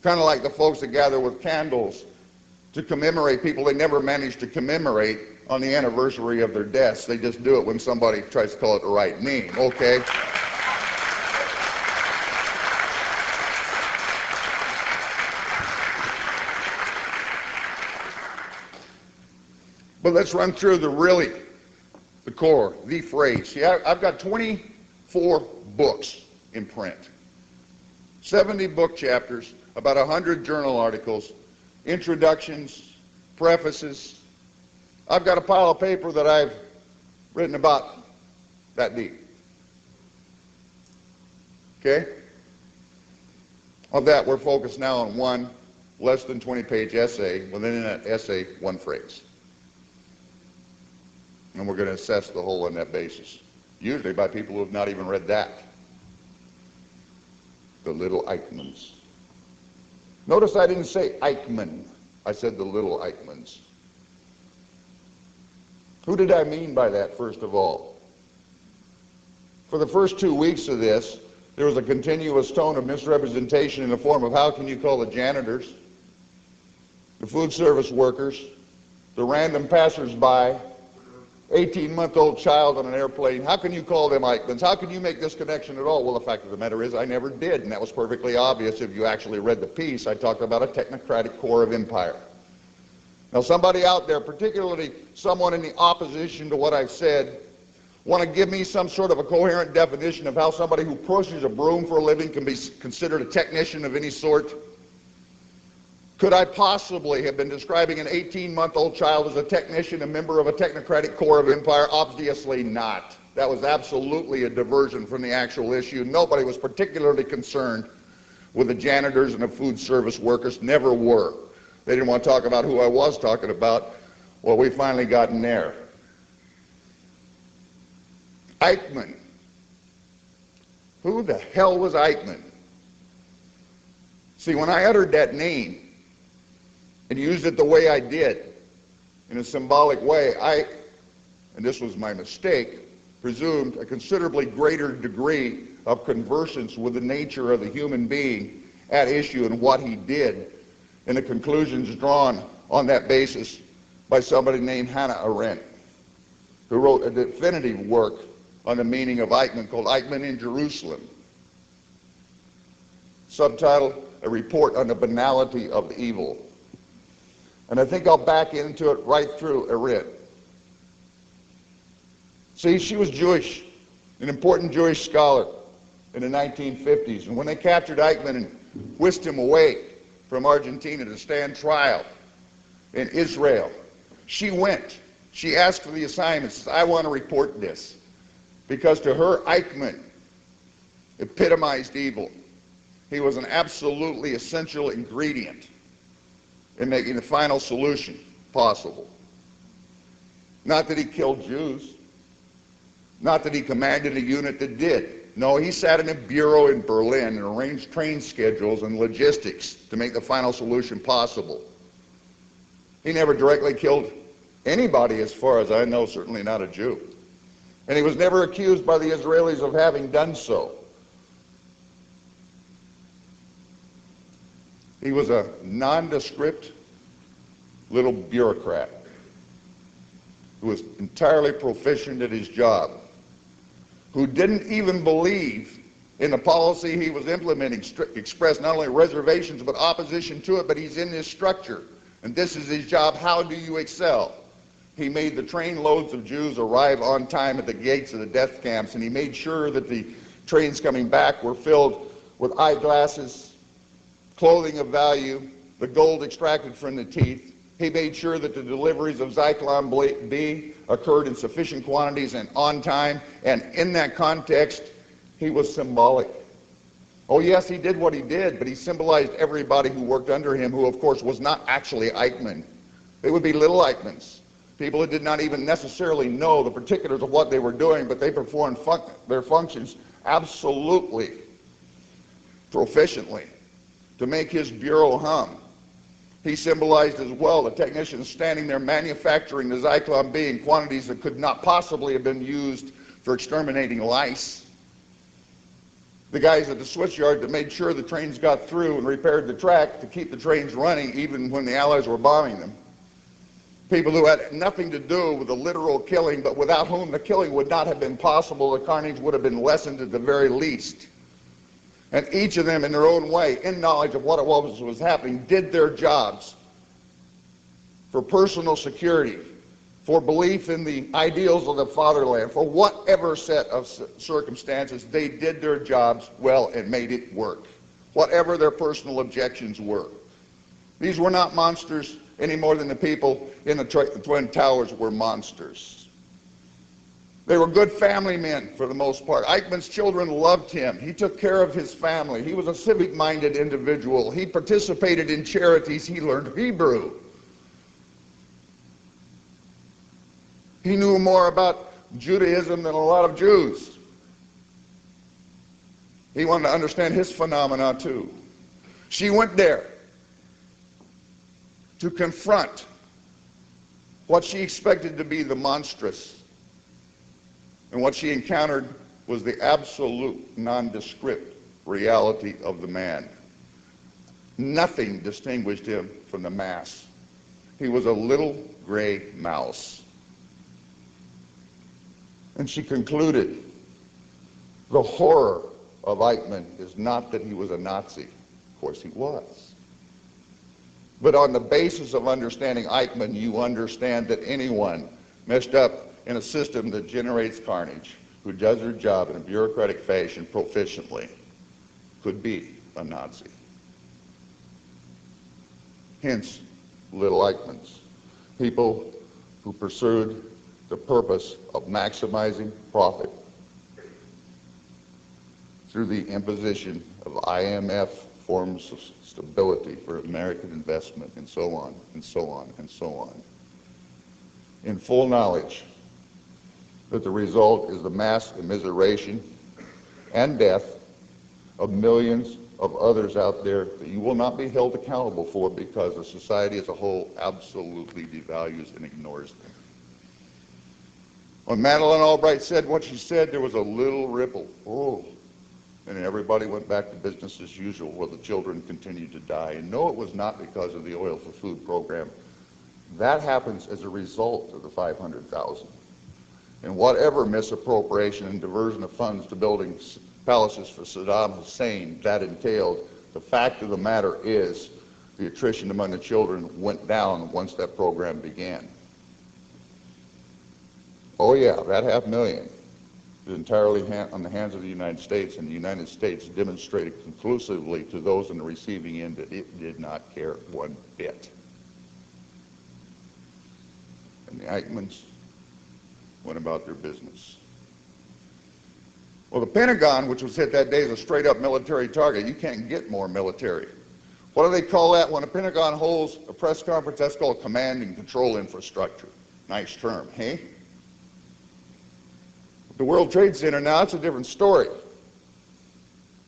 Kind of like the folks that gather with candles to commemorate people they never managed to commemorate on the anniversary of their deaths. They just do it when somebody tries to call it the right name, okay? But let's run through the core, the phrase. See, I've got 24 books in print, 70 book chapters, about 100 journal articles, introductions, prefaces. I've got a pile of paper that I've written about that deep. Okay? Of that, we're focused now on one less than 20-page essay, within that essay, one phrase. And we're going to assess the whole on that basis, usually by people who have not even read that. The little Eichmanns. Notice I didn't say Eichmann. I said the little Eichmanns. Who did I mean by that, first of all? For the first 2 weeks of this, there was a continuous tone of misrepresentation in the form of how can you call the janitors, the food service workers, the random passers-by, 18-month-old child on an airplane, how can you call them Eichmanns? How can you make this connection at all? Well, the fact of the matter is I never did, and that was perfectly obvious if you actually read the piece. I talked about a technocratic core of empire. Now, somebody out there, particularly someone in the opposition to what I've said, want to give me some sort of a coherent definition of how somebody who pushes a broom for a living can be considered a technician of any sort? Could I possibly have been describing an 18-month-old child as a technician, a member of a technocratic core of empire? Obviously not. That was absolutely a diversion from the actual issue. Nobody was particularly concerned with the janitors and the food service workers, never were. They didn't want to talk about who I was talking about. Well, we finally gotten there. Eichmann. Who the hell was Eichmann? See, when I uttered that name and used it the way I did, in a symbolic way, and this was my mistake, presumed a considerably greater degree of conversance with the nature of the human being at issue and what he did, and the conclusions drawn on that basis by somebody named Hannah Arendt, who wrote a definitive work on the meaning of Eichmann called Eichmann in Jerusalem. Subtitle, A Report on the Banality of Evil. And I think I'll back into it right through Arendt. See, she was Jewish, an important Jewish scholar in the 1950s. And when they captured Eichmann and whisked him away from Argentina to stand trial in Israel, she went. She asked for the assignment, says, I want to report this. Because to her, Eichmann epitomized evil. He was an absolutely essential ingredient in making the final solution possible. Not that he killed Jews. Not that he commanded a unit that did. No, he sat in a bureau in Berlin and arranged train schedules and logistics to make the final solution possible. He never directly killed anybody, as far as I know, certainly not a Jew. And he was never accused by the Israelis of having done so. He was a nondescript little bureaucrat who was entirely proficient at his job, who didn't even believe in the policy he was implementing, expressed not only reservations but opposition to it, but he's in this structure, and this is his job. How do you excel? He made the train loads of Jews arrive on time at the gates of the death camps, and he made sure that the trains coming back were filled with eyeglasses, clothing of value, the gold extracted from the teeth. He made sure that the deliveries of Zyklon B occurred in sufficient quantities and on time, and in that context, he was symbolic. Oh yes, he did what he did, but he symbolized everybody who worked under him, who of course was not actually Eichmann. They would be little Eichmanns. People who did not even necessarily know the particulars of what they were doing, but they performed their functions absolutely proficiently to make his bureau hum. He symbolized as well the technicians standing there manufacturing the Zyklon B in quantities that could not possibly have been used for exterminating lice. The guys at the switchyard that made sure the trains got through and repaired the track to keep the trains running even when the Allies were bombing them. People who had nothing to do with the literal killing, but without whom the killing would not have been possible. The carnage would have been lessened at the very least. And each of them, in their own way, in knowledge of what it was happening, did their jobs for personal security, for belief in the ideals of the fatherland, for whatever set of circumstances. They did their jobs well and made it work, whatever their personal objections were. These were not monsters any more than the people in the Twin Towers were monsters. They were good family men for the most part. Eichmann's children loved him. He took care of his family. He was a civic-minded individual. He participated in charities. He learned Hebrew. He knew more about Judaism than a lot of Jews. He wanted to understand his phenomena too. She went there to confront what she expected to be the monstrous, and what she encountered was the absolute nondescript reality of the man. Nothing distinguished him from the mass. He was a little gray mouse. And she concluded, the horror of Eichmann is not that he was a Nazi. Of course he was. But on the basis of understanding Eichmann, you understand that anyone messed up in a system that generates carnage, who does their job in a bureaucratic fashion proficiently, could be a Nazi. hence little Eichmanns, people who pursued the purpose of maximizing profit through the imposition of IMF forms of stability for American investment, and so on, and so on, and so on, in full knowledge that the result is the mass immiseration and death of millions of others out there that you will not be held accountable for because the society as a whole absolutely devalues and ignores them. When Madeleine Albright said what she said, there was a little ripple. Oh, and everybody went back to business as usual while the children continued to die. And no, it was not because of the Oil for Food program. That happens as a result of the 500,000. And whatever misappropriation and diversion of funds to building palaces for Saddam Hussein that entailed, the fact of the matter is the attrition among the children went down once that program began. Oh yeah, that 500,000 is entirely on the hands of the United States, and the United States demonstrated conclusively to those on the receiving end that it did not care one bit. And the Eichmanns went about their business. Well, the Pentagon, which was hit that day, is a straight-up military target. You can't get more military. What do they call that? When the Pentagon holds a press conference, that's called command and control infrastructure. Nice term, hey? The World Trade Center, now that's a different story.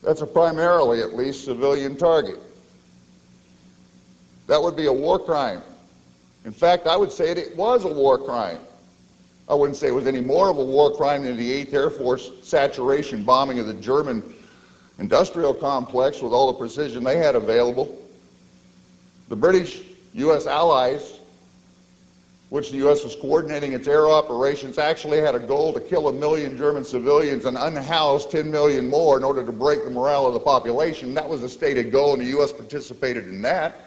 That's a primarily, at least, civilian target. That would be a war crime. In fact, I would say it was a war crime. I wouldn't say it was any more of a war crime than the 8th Air Force saturation bombing of the German industrial complex with all the precision they had available. The British U.S. allies, which the U.S. was coordinating its air operations, actually had a goal to kill 1 million German civilians and unhouse 10 million more in order to break the morale of the population. That was a stated goal, and the U.S. participated in that.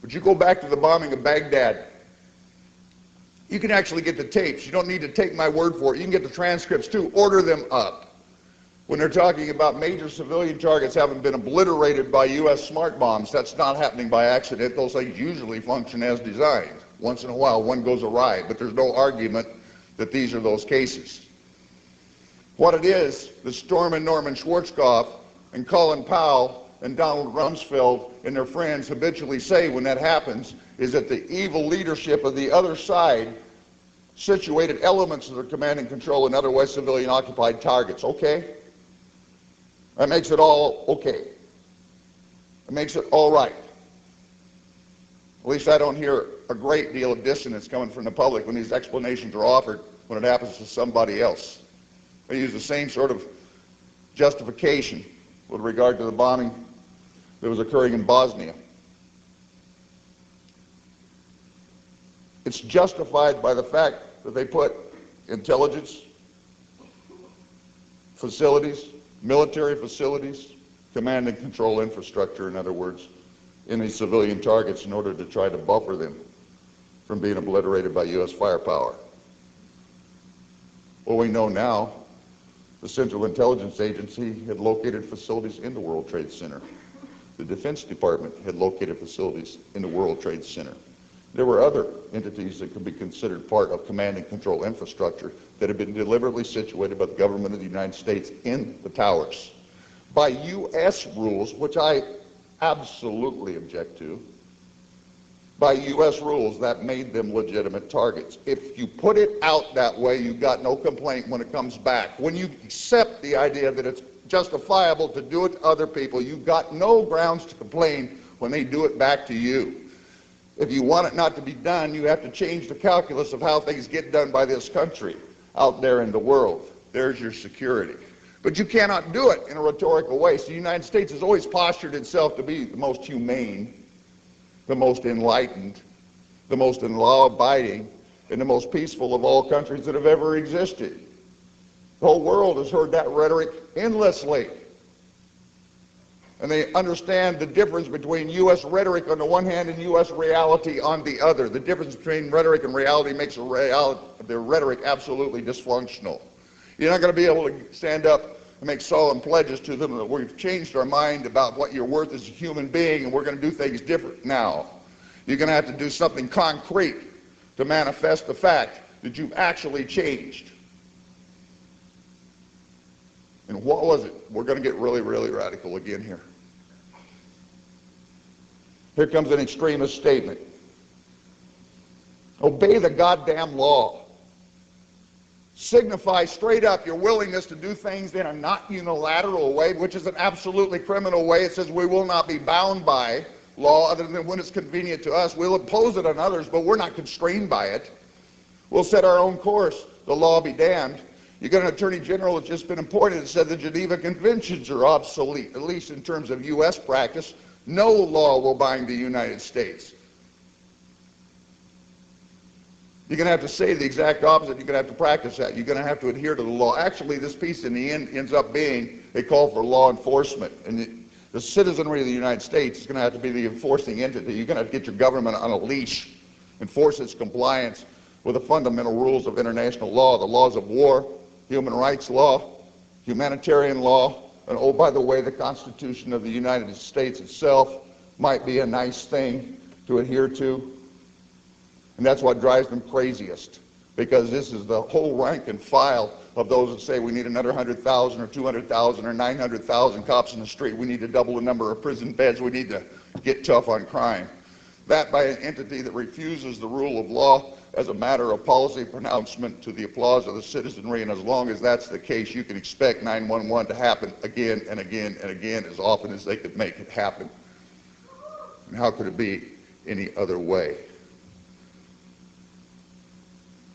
But you go back to the bombing of Baghdad, you can actually get the tapes. You don't need to take my word for it. You can get the transcripts too. Order them up. When they're talking about major civilian targets having been obliterated by U.S. smart bombs, that's not happening by accident. Those things usually function as designed. Once in a while, one goes awry, but there's no argument that these are those cases. What it is, the Storm and Norman Schwarzkopf and Colin Powell and Donald Rumsfeld and their friends habitually say when that happens is that the evil leadership of the other side situated elements of their command and control in otherwise civilian occupied targets. Okay? That makes it all okay. It makes it all right. At least I don't hear a great deal of dissonance coming from the public when these explanations are offered when it happens to somebody else. They use the same sort of justification with regard to the bombing that was occurring in Bosnia. It's justified by the fact that they put intelligence facilities, military facilities, command and control infrastructure, in other words, in these civilian targets in order to try to buffer them from being obliterated by U.S. firepower. Well, we know now the Central Intelligence Agency had located facilities in the World Trade Center. The Defense Department had located facilities in the World Trade Center. There were other entities that could be considered part of command and control infrastructure that had been deliberately situated by the government of the United States in the towers. By U.S. rules, which I absolutely object to, by U.S. rules that made them legitimate targets. If you put it out that way, you got no complaint when it comes back. When you accept the idea that it's justifiable to do it to other people, you've got no grounds to complain when they do it back to you. If you want it not to be done, you have to change the calculus of how things get done by this country out there in the world. There's your security. But you cannot do it in a rhetorical way. So the United States has always postured itself to be the most humane, the most enlightened, the most law-abiding, and the most peaceful of all countries that have ever existed. The whole world has heard that rhetoric endlessly. And they understand the difference between U.S. rhetoric on the one hand and U.S. reality on the other. The difference between rhetoric and reality makes the rhetoric absolutely dysfunctional. You're not going to be able to stand up and make solemn pledges to them that we've changed our mind about what you're worth as a human being and we're going to do things different now. You're going to have to do something concrete to manifest the fact that you've actually changed. And what was it? We're going to get really, really radical again here. Here comes an extremist statement. Obey the goddamn law. Signify straight up your willingness to do things in a not unilateral way, which is an absolutely criminal way. It says we will not be bound by law other than when it's convenient to us. We'll impose it on others, but we're not constrained by it. We'll set our own course. The law be damned. You got an attorney general that's just been appointed that said the Geneva Conventions are obsolete, at least in terms of U.S. practice. No law will bind the United States. You're going to have to say the exact opposite. You're going to have to practice that. You're going to have to adhere to the law. Actually, this piece in the end ends up being a call for law enforcement. And the citizenry of the United States is going to have to be the enforcing entity. You're going to have to get your government on a leash, enforce its compliance with the fundamental rules of international law, the laws of war, human rights law, humanitarian law, and oh, by the way, the Constitution of the United States itself might be a nice thing to adhere to. And that's what drives them craziest, because this is the whole rank and file of those that say we need another 100,000 or 200,000 or 900,000 cops in the street. We need to double the number of prison beds. We need to get tough on crime. That by an entity that refuses the rule of law as a matter of policy pronouncement to the applause of the citizenry, and as long as that's the case, you can expect 911 to happen again and again and again as often as they could make it happen. And how could it be any other way?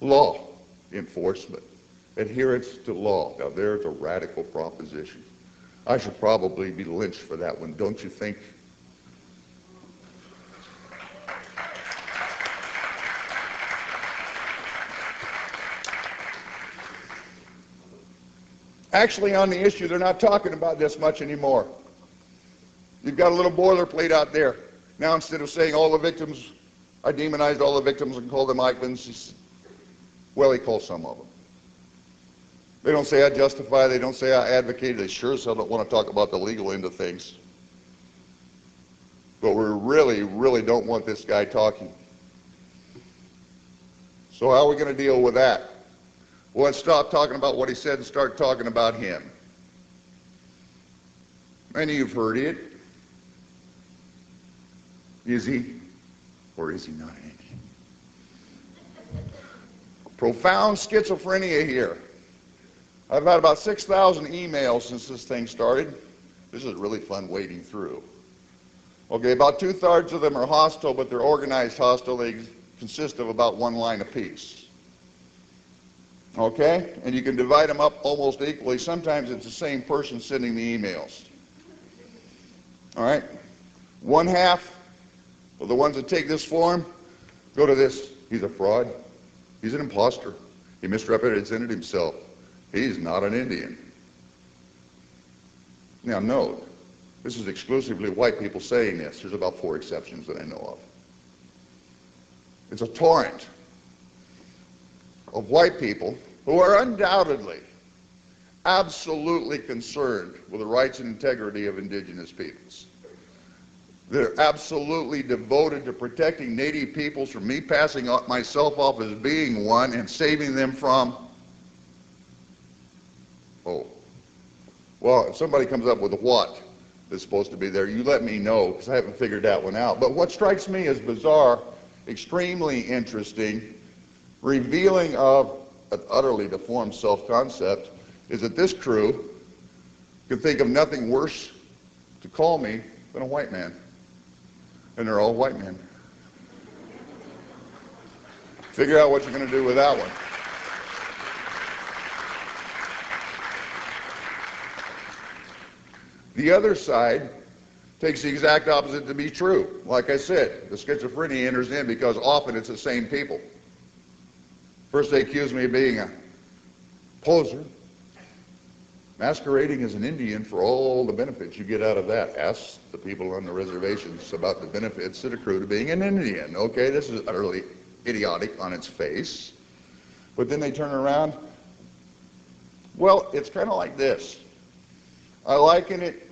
Law enforcement, adherence to law. Now there's a radical proposition. I should probably be lynched for that one, don't you think? Actually, on the issue, they're not talking about this much anymore. You've got a little boilerplate out there. Now, instead of saying all the victims, I demonized all the victims and called them icons, well, he calls some of them. They don't say I justify, they don't say I advocate, they sure as hell don't want to talk about the legal end of things. But we really, really don't want this guy talking. So how are we going to deal with that? Well, let's stop talking about what he said and start talking about him. Many of you have heard it. Is he or is he not an Indian? Profound schizophrenia here. I've had about 6,000 emails since this thing started. This is really fun wading through. Okay, about 2/3 of them are hostile, but they're organized hostile. They consist of about one line apiece. Okay? And you can divide them up almost equally. Sometimes it's the same person sending the emails. All right? One half of the ones that take this form go to this. He's a fraud. He's an imposter. He misrepresented himself. He's not an Indian. Now note, this is exclusively white people saying this. There's about 4 exceptions that I know of. It's a torrent of white people who are undoubtedly absolutely concerned with the rights and integrity of indigenous peoples. They're absolutely devoted to protecting Native peoples from me passing myself off as being one and saving them from, oh, well, if somebody comes up with a what that's supposed to be there, you let me know, because I haven't figured that one out. But what strikes me as bizarre, extremely interesting, revealing of an utterly deformed self-concept, is that this crew can think of nothing worse to call me than a white man. And they're all white men. Figure out what you're going to do with that one. The other side takes the exact opposite to be true. Like I said, the schizophrenia enters in because often it's the same people. First they accuse me of being a poser, masquerading as an Indian for all the benefits you get out of that. Ask the people on the reservations about the benefits that accrue to being an Indian. Okay, this is utterly idiotic on its face. But then they turn around. Well, it's kind of like this. I liken it,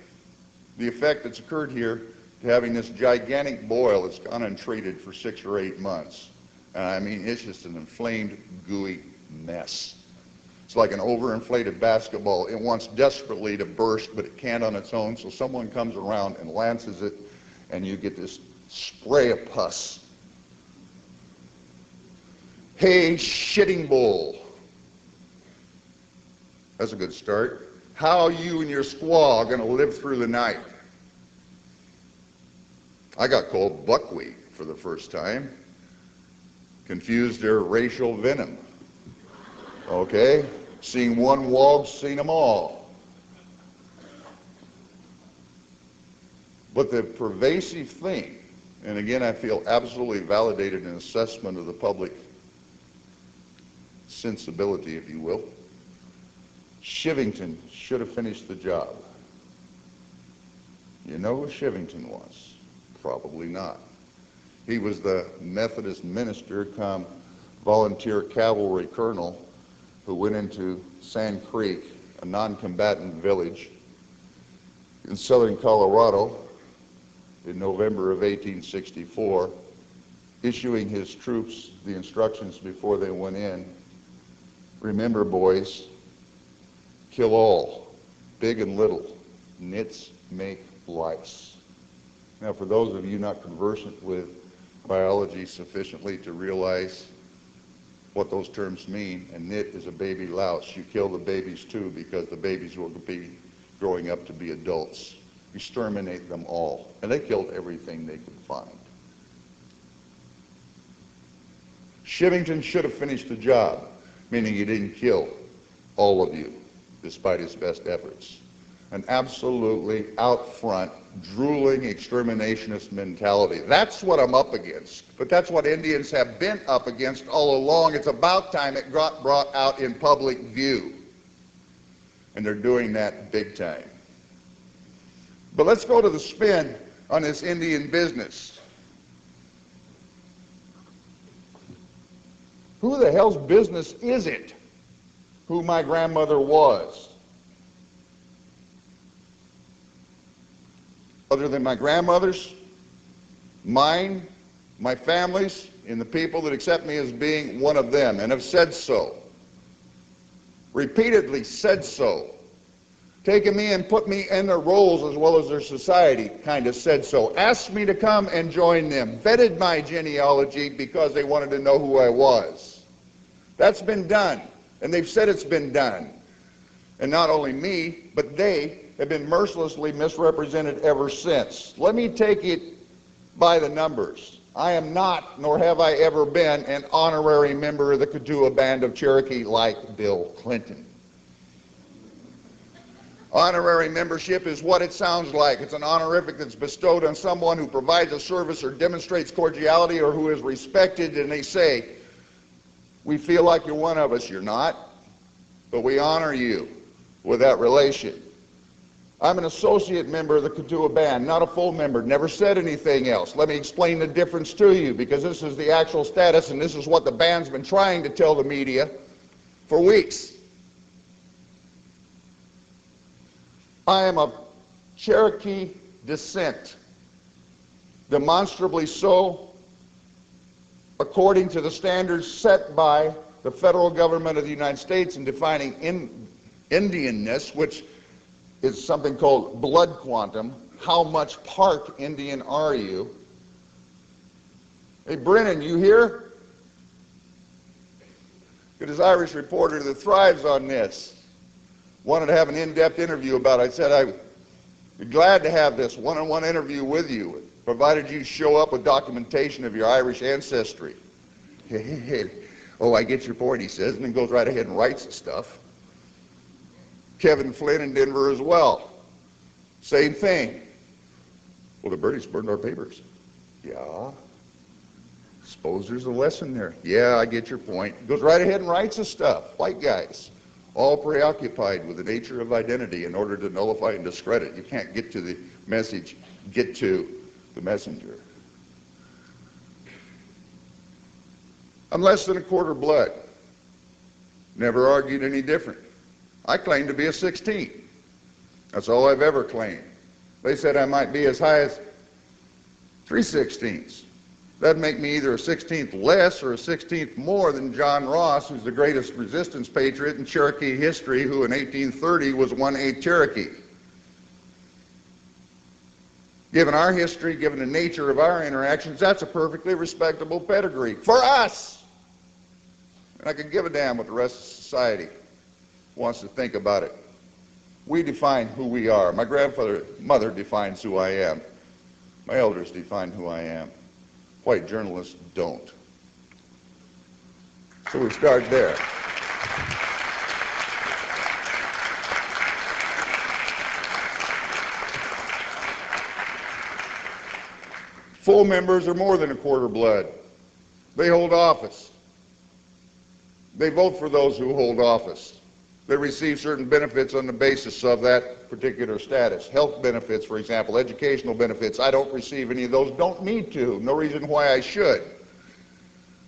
the effect that's occurred here, to having this gigantic boil that's gone untreated for 6 or 8 months. And I mean, it's just an inflamed, gooey mess. It's like an overinflated basketball. It wants desperately to burst, but it can't on its own, so someone comes around and lances it, and you get this spray of pus. Hey, shitting bowl. That's a good start. How are you and your squaw going to live through the night? I got called buckwheat for the first time. Confused their racial venom. Okay? Seen one wog, seen them all. But the pervasive thing, and again I feel absolutely validated in assessment of the public sensibility, if you will, Shivington should have finished the job. You know who Shivington was? Probably not. He was the Methodist minister come volunteer cavalry colonel who went into Sand Creek, a non-combatant village in southern Colorado in November of 1864, issuing his troops the instructions before they went in. Remember, boys, kill all, big and little. Nits make lice. Now, for those of you not conversant with biology sufficiently to realize what those terms mean, a nit is a baby louse. You kill the babies too because the babies will be growing up to be adults. Exterminate them all. And they killed everything they could find. Shivington should have finished the job, meaning he didn't kill all of you, despite his best efforts. An absolutely out front, drooling exterminationist mentality. That's what I'm up against. But that's what Indians have been up against all along. It's about time it got brought out in public view. And they're doing that big time. But let's go to the spin on this Indian business. Who the hell's business is it who my grandmother was? Other than my grandmother's, mine, my family's, and the people that accept me as being one of them and have said so. Repeatedly said so. Taken me and put me in their roles as well as their society kind of said so. Asked me to come and join them. Vetted my genealogy because they wanted to know who I was. That's been done. And they've said it's been done. And not only me, but they have been mercilessly misrepresented ever since. Let me take it by the numbers. I am not, nor have I ever been, an honorary member of the Kituwa Band of Cherokee like Bill Clinton. Honorary membership is what it sounds like. It's an honorific that's bestowed on someone who provides a service or demonstrates cordiality or who is respected, and they say, we feel like you're one of us. You're not, but we honor you with that relation. I'm an associate member of the Kituwa Band, not a full member, never said anything else. Let me explain the difference to you, because this is the actual status, and this is what the band's been trying to tell the media for weeks. I am of Cherokee descent, demonstrably so, according to the standards set by the federal government of the United States in defining Indianness, which is something called blood quantum. How much part Indian are you? Hey, Brennan, you here? Get his Irish reporter that thrives on this. Wanted to have an in-depth interview about it. I said I'd be glad to have this one-on-one interview with you, provided you show up with documentation of your Irish ancestry. Oh, I get your point, he says, and then goes right ahead and writes the stuff. Kevin Flynn in Denver as well. Same thing. Well, the British burned our papers. Yeah. Suppose there's a lesson there. Yeah, I get your point. Goes right ahead and writes the stuff. White guys, all preoccupied with the nature of identity in order to nullify and discredit. You can't get to the message, get to the messenger. I'm less than a quarter blood. Never argued any different. I claim to be a 16. That's all I've ever claimed. They said I might be as high as 3/16. That'd make me either a 16th less or a 16th more than John Ross, who's the greatest resistance patriot in Cherokee history, who in 1830 was 1/8 Cherokee. Given our history, given the nature of our interactions, that's a perfectly respectable pedigree for us. And I could give a damn what the rest of society wants to think about it. We define who we are. My mother defines who I am. My elders define who I am. White journalists don't. So we start there. Full members are more than a quarter blood. They hold office. They vote for those who hold office. They receive certain benefits on the basis of that particular status. Health benefits, for example, educational benefits. I don't receive any of those, don't need to. No reason why I should.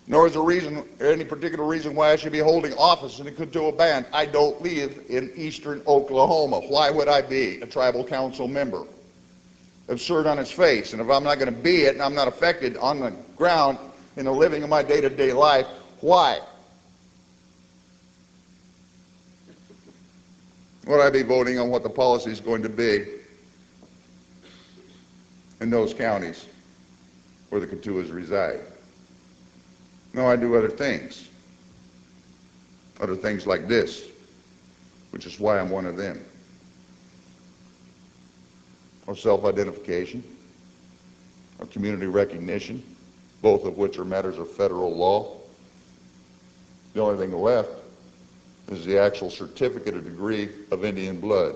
Nor is there any particular reason why I should be holding office in a Kituwa band. I don't live in eastern Oklahoma. Why would I be a tribal council member? Absurd on its face. And if I'm not going to be it and I'm not affected on the ground in the living of my day-to-day life, why? Would I be voting on what the policy is going to be in those counties where the Kituwas reside? No, I do other things. Other things like this, which is why I'm one of them. Or self-identification, or community recognition, both of which are matters of federal law. The only thing left is the actual certificate of degree of Indian blood.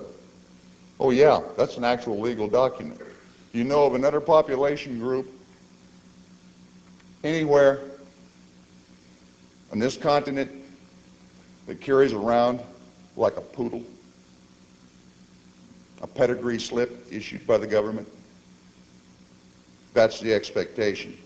Oh yeah, that's an actual legal document. Do you know of another population group anywhere on this continent that carries around like a poodle a pedigree slip issued by the government? That's the expectation.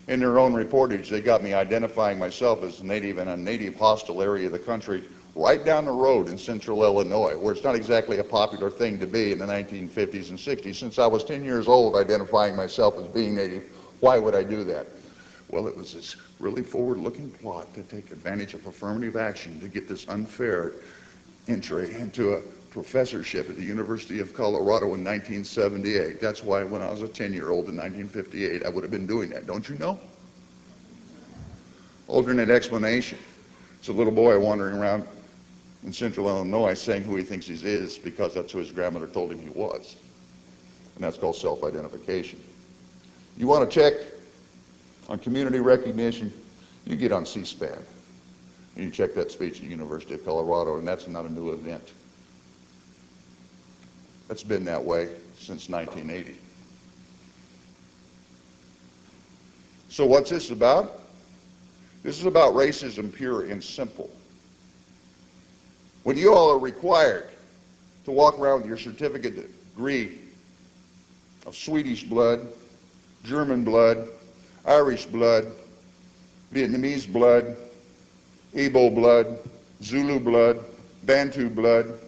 In their own reportage, they got me identifying myself as a native in a native hostile area of the country right down the road in central Illinois, where it's not exactly a popular thing to be in the 1950s and 60s. Since I was 10 years old identifying myself as being native, why would I do that? Well, it was this really forward-looking plot to take advantage of affirmative action to get this unfair entry into a professorship at the University of Colorado in 1978. That's why when I was a 10-year-old in 1958, I would have been doing that, don't you know? Alternate explanation. It's a little boy wandering around in central Illinois saying who he thinks he is because that's who his grandmother told him he was. And that's called self-identification. You want to check on community recognition, you get on C-SPAN. And you check that speech at the University of Colorado, and that's not a new event. That's been that way since 1980. So what's this about? This is about racism pure and simple. When you all are required to walk around with your certificate degree of Swedish blood, German blood, Irish blood, Vietnamese blood, Igbo blood, Zulu blood, Bantu blood,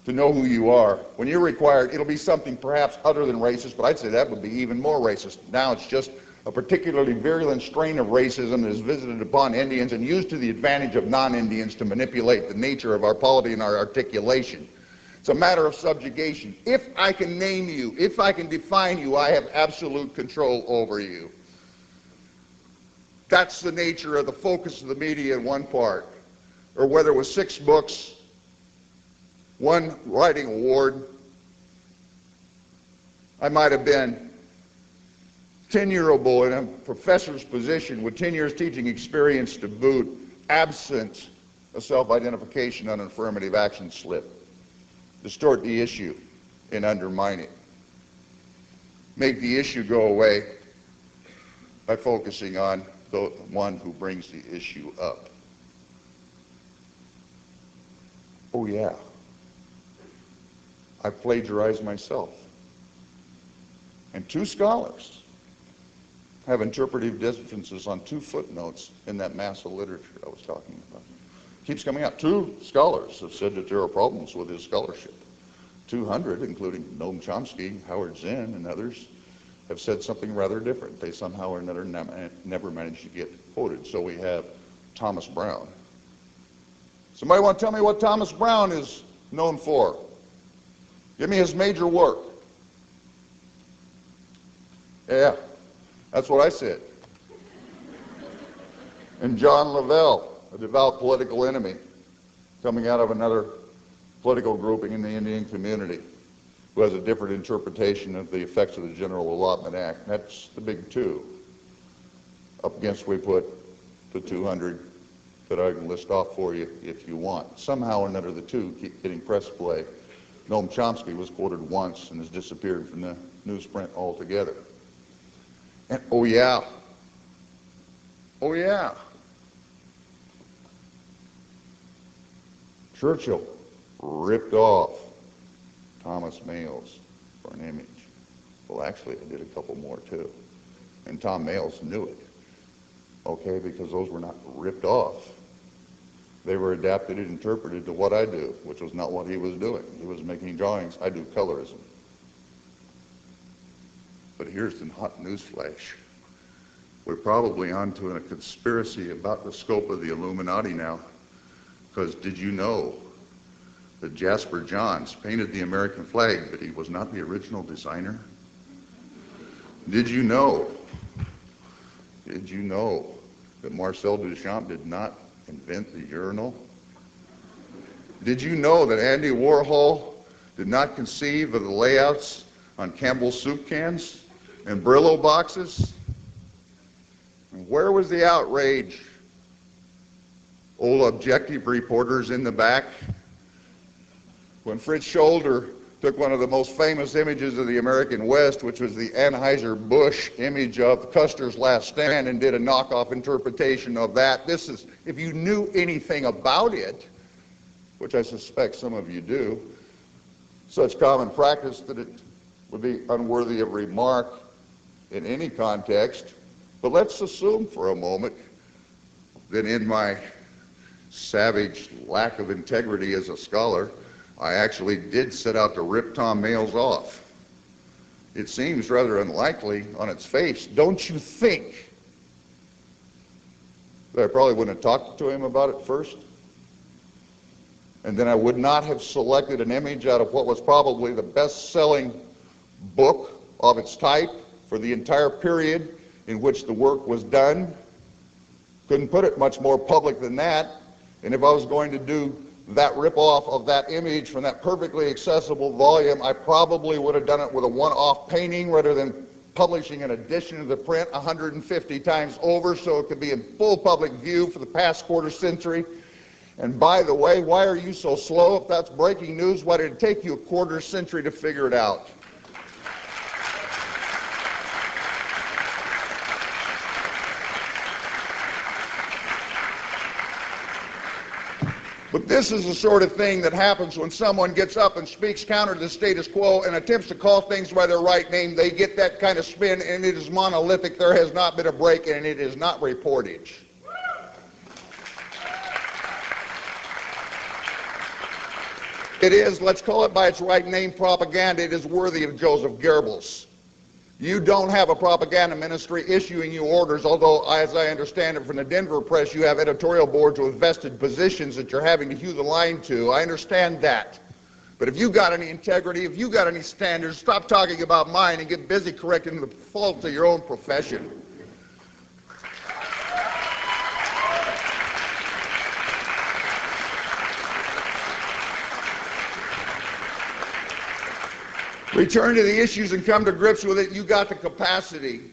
to know who you are. When you're required, it'll be something perhaps other than racist, but I'd say that would be even more racist. Now it's just a particularly virulent strain of racism that is visited upon Indians and used to the advantage of non-Indians to manipulate the nature of our polity and our articulation. It's a matter of subjugation. If I can name you, if I can define you, I have absolute control over you. That's the nature of the focus of the media in one part. Or whether it was 6 books, 1 writing award, I might have been 10-year-old boy in a professor's position with 10 years teaching experience to boot, absent a self-identification on an affirmative action slip. Distort the issue and undermine it. Make the issue go away by focusing on the one who brings the issue up. Oh yeah, I plagiarized myself. And 2 scholars have interpretive differences on 2 footnotes in that mass of literature I was talking about. Keeps coming out. 2 scholars have said that there are problems with his scholarship. 200, including Noam Chomsky, Howard Zinn, and others, have said something rather different. They somehow or another never managed to get quoted. So we have Thomas Brown. Somebody want to tell me what Thomas Brown is known for? Give me his major work. Yeah, that's what I said. And John Lavelle, a devout political enemy, coming out of another political grouping in the Indian community, who has a different interpretation of the effects of the General Allotment Act. That's the big two. Up against we put the 200 that I can list off for you if you want. Somehow or another the two keep getting press play. Noam Chomsky was quoted once and has disappeared from the newsprint altogether. And oh yeah, Churchill ripped off Thomas Males for an image. Well, actually, I did a couple more too. And Tom Males knew it, okay, because those were not ripped off. They were adapted and interpreted to what I do, which was not what he was doing. He was making drawings. I do colorism. But here's the hot news flash. We're probably onto a conspiracy about the scope of the Illuminati now. Because did you know that Jasper Johns painted the American flag, but he was not the original designer? Did you know that Marcel Duchamp did not invent the urinal? Did you know that Andy Warhol did not conceive of the layouts on Campbell's soup cans and Brillo boxes? And where was the outrage? Old objective reporters in the back. When Fritz Scholder took one of the most famous images of the American West, which was the Anheuser-Busch image of Custer's Last Stand, and did a knockoff interpretation of that. This is, if you knew anything about it, which I suspect some of you do, such common practice that it would be unworthy of remark in any context. But let's assume for a moment that in my savage lack of integrity as a scholar, I actually did set out to rip Tom Males off. It seems rather unlikely on its face. Don't you think that I probably wouldn't have talked to him about it first? And then I would not have selected an image out of what was probably the best-selling book of its type for the entire period in which the work was done. Couldn't put it much more public than that. And if I was going to do that rip-off of that image from that perfectly accessible volume, I probably would have done it with a one-off painting rather than publishing an edition of the print 150 times over so it could be in full public view for the past quarter century. And by the way, why are you so slow? If that's breaking news, why did it take you a quarter century to figure it out? But this is the sort of thing that happens when someone gets up and speaks counter to the status quo and attempts to call things by their right name. They get that kind of spin, and it is monolithic. There has not been a break, and it is not reportage. It is, let's call it by its right name, propaganda. It is worthy of Joseph Goebbels. You don't have a propaganda ministry issuing you orders, although, as I understand it from the Denver press, you have editorial boards with vested positions that you're having to hew the line to. I understand that. But if you got any integrity, if you got any standards, stop talking about mine and get busy correcting the faults of your own profession. Return to the issues and come to grips with it. You got the capacity.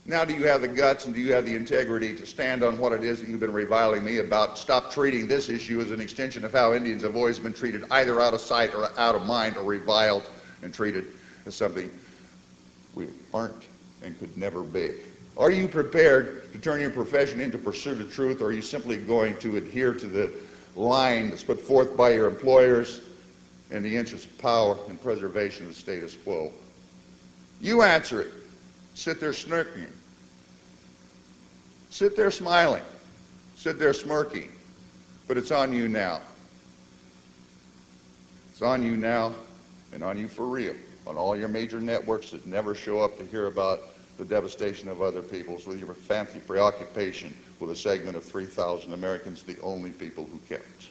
Now do you have the guts and do you have the integrity to stand on what it is that you've been reviling me about? Stop treating this issue as an extension of how Indians have always been treated, either out of sight or out of mind, or reviled and treated as something we aren't and could never be. Are you prepared to turn your profession into pursuit of truth, or are you simply going to adhere to the line that's put forth by your employers in the interest of power and preservation of the status quo? You answer it. Sit there smirking. Sit there smiling. Sit there smirking. But it's on you now. It's on you now, and on you for real, on all your major networks that never show up to hear about the devastation of other peoples, with your fancy preoccupation with a segment of 3,000 Americans, the only people who kept.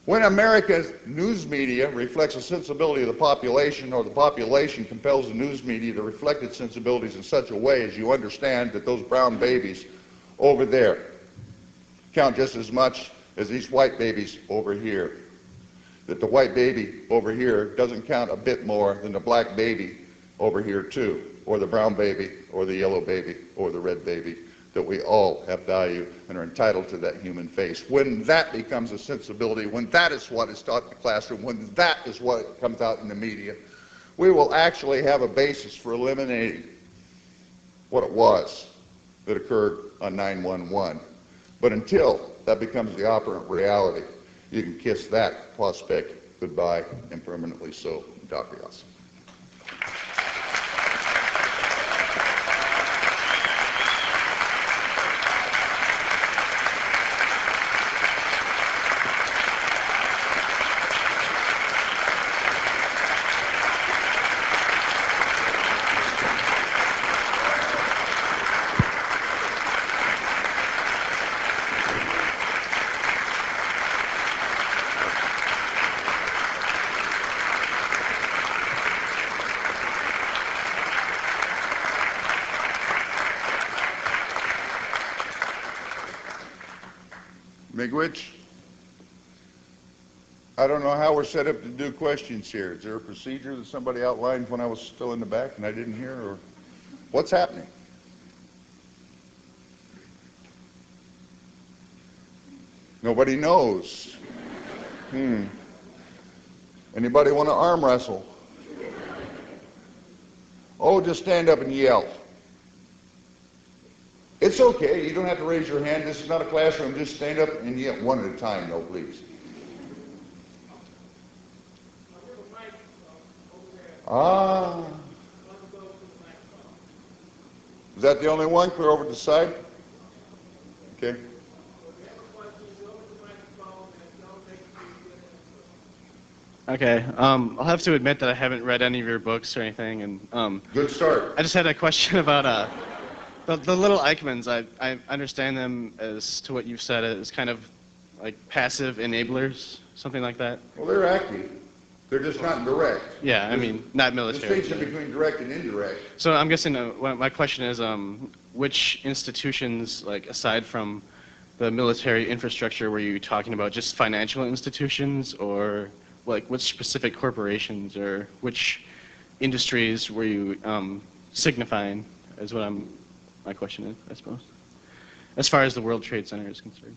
When America's news media reflects the sensibility of the population, or the population compels the news media to reflect its sensibilities in such a way as you understand that those brown babies over there count just as much as these white babies over here, that the white baby over here doesn't count a bit more than the black baby over here too, or the brown baby, or the yellow baby, or the red baby, that we all have value and are entitled to that human face. When that becomes a sensibility, when that is what is taught in the classroom, when that is what comes out in the media, we will actually have a basis for eliminating what it was that occurred on 9/11. But until that becomes the operant reality, you can kiss that prospect goodbye, and permanently so. Gracias. Miigwech, I don't know how we're set up to do questions here. Is there a procedure that somebody outlined when I was still in the back and I didn't hear, or what's happening? Nobody knows. Anybody want to arm wrestle? Oh, just stand up and yell. It's okay. You don't have to raise your hand. This is not a classroom. Just stand up and yell one at a time, though, please. Ah. Is that the only one? Clear over to the side? Okay. Okay, I'll have to admit that I haven't read any of your books or anything, and Good start. I just had a question about the little Eichmanns. I understand them as to what you've said as kind of like passive enablers, something like that. Well, they're active. They're just not direct. Yeah, I mean, not military. Distinction between direct and indirect. So I'm guessing my question is, which institutions, like aside from the military infrastructure, were you talking about? Just financial institutions, or like which specific corporations, or which industries were you signifying? Is what my question is, I suppose, as far as the World Trade Center is concerned.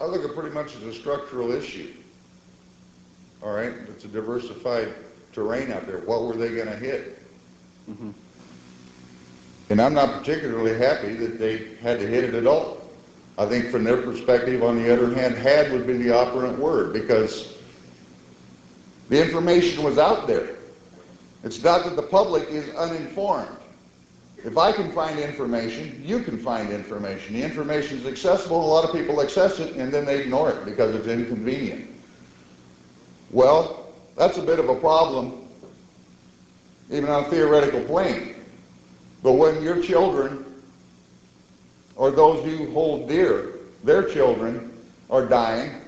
I look at pretty much as a structural issue. All right, it's a diversified terrain out there. What were they going to hit? Mm-hmm. And I'm not particularly happy that they had to hit it at all. I think from their perspective, on the other hand, had would be the operant word, because the information was out there. It's not that the public is uninformed. If I can find information, you can find information. The information is accessible, and a lot of people access it, and then they ignore it because it's inconvenient. Well, that's a bit of a problem, even on a theoretical plane. But when your children, or those you hold dear, their children are dying,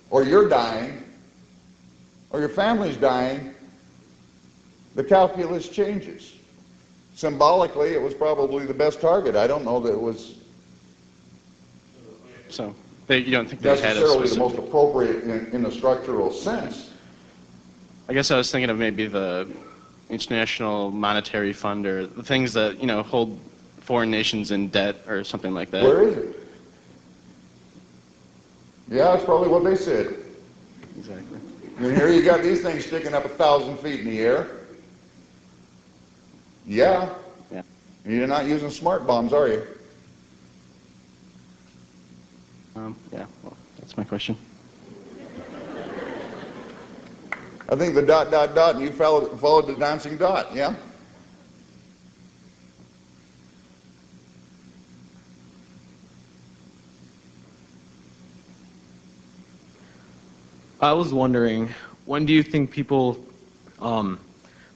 or you're dying, or your family's dying, the calculus changes. Symbolically, it was probably the best target. I don't know that it was So you don't think they had a necessarily the specific... most appropriate in a structural sense. I guess I was thinking of maybe the International Monetary Fund, or the things that, hold foreign nations in debt or something like that. Where is it? Yeah, that's probably what they said. Exactly. And here you got these things sticking up 1,000 feet in the air. Yeah. Yeah. You're not using smart bombs, are you? Yeah, well, that's my question. I think the ... and you followed the dancing dot, yeah? I was wondering, when do you think people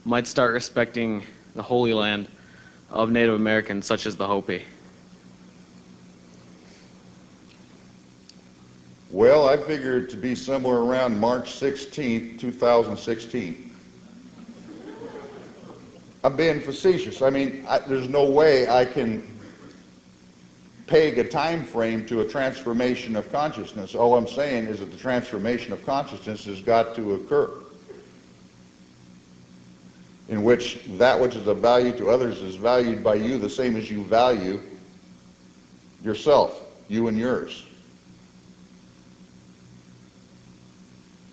might start respecting the Holy Land of Native Americans, such as the Hopi? Well, I figure it to be somewhere around March 16th, 2016. I'm being facetious. I mean, there's no way I can peg a time frame to a transformation of consciousness. All I'm saying is that the transformation of consciousness has got to occur, in which that which is of value to others is valued by you the same as you value yourself, you and yours.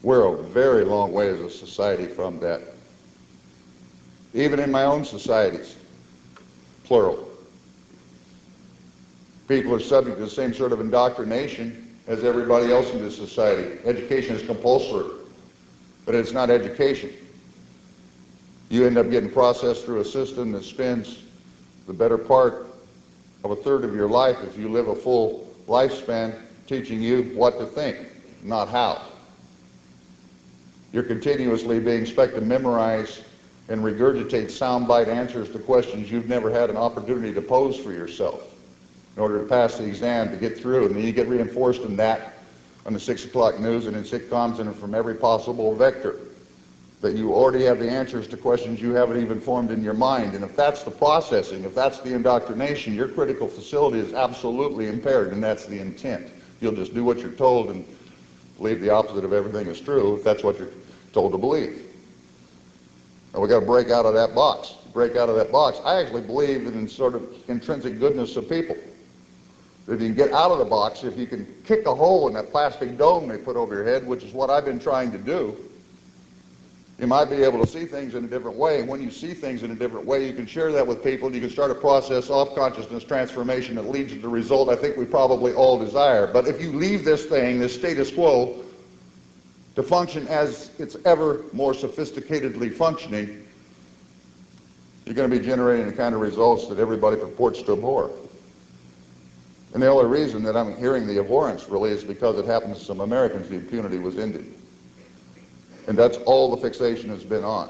We're a very long way as a society from that. Even in my own societies, plural, people are subject to the same sort of indoctrination as everybody else in this society. Education is compulsory, but it's not education. You end up getting processed through a system that spends the better part of a third of your life, if you live a full lifespan, teaching you what to think, not how. You're continuously being expected to memorize and regurgitate soundbite answers to questions you've never had an opportunity to pose for yourself in order to pass the exam, to get through. And then you get reinforced in that on the 6 o'clock news and in sitcoms and from every possible vector, that you already have the answers to questions you haven't even formed in your mind. And if that's the processing, if that's the indoctrination, your critical facility is absolutely impaired, and that's the intent. You'll just do what you're told and believe the opposite of everything is true if that's what you're told to believe. And we got to break out of that box. Break out of that box. I actually believe in sort of intrinsic goodness of people. If you can get out of the box, if you can kick a hole in that plastic dome they put over your head, which is what I've been trying to do, you might be able to see things in a different way. And when you see things in a different way, you can share that with people, and you can start a process of consciousness transformation that leads to the result I think we probably all desire. But if you leave this thing, this status quo, to function as it's ever more sophisticatedly functioning, you're going to be generating the kind of results that everybody purports to abhor. And the only reason that I'm hearing the abhorrence really is because it happens to some Americans the impunity was ended. And that's all the fixation has been on.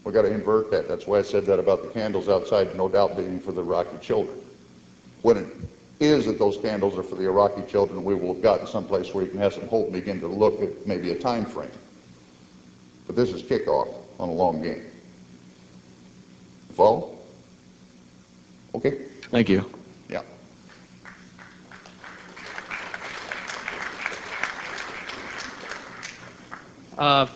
We've got to invert that. That's why I said that about the candles outside, no doubt being for the Iraqi children. When it is that those candles are for the Iraqi children, we will have gotten someplace where you can have some hope and begin to look at maybe a time frame. But this is kickoff on a long game. Follow? Okay? Thank you. Yeah.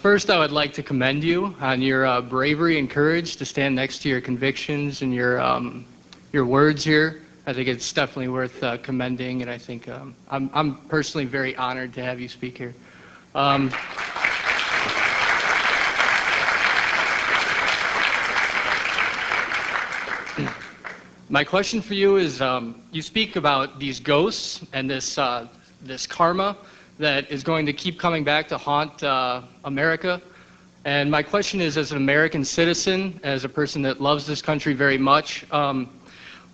First, I would like to commend you on your bravery and courage to stand next to your convictions and your words here. I think it's definitely worth commending, and I think I'm personally very honored to have you speak here. My question for you is, you speak about these ghosts and this karma that is going to keep coming back to haunt America. And my question is, as an American citizen, as a person that loves this country very much,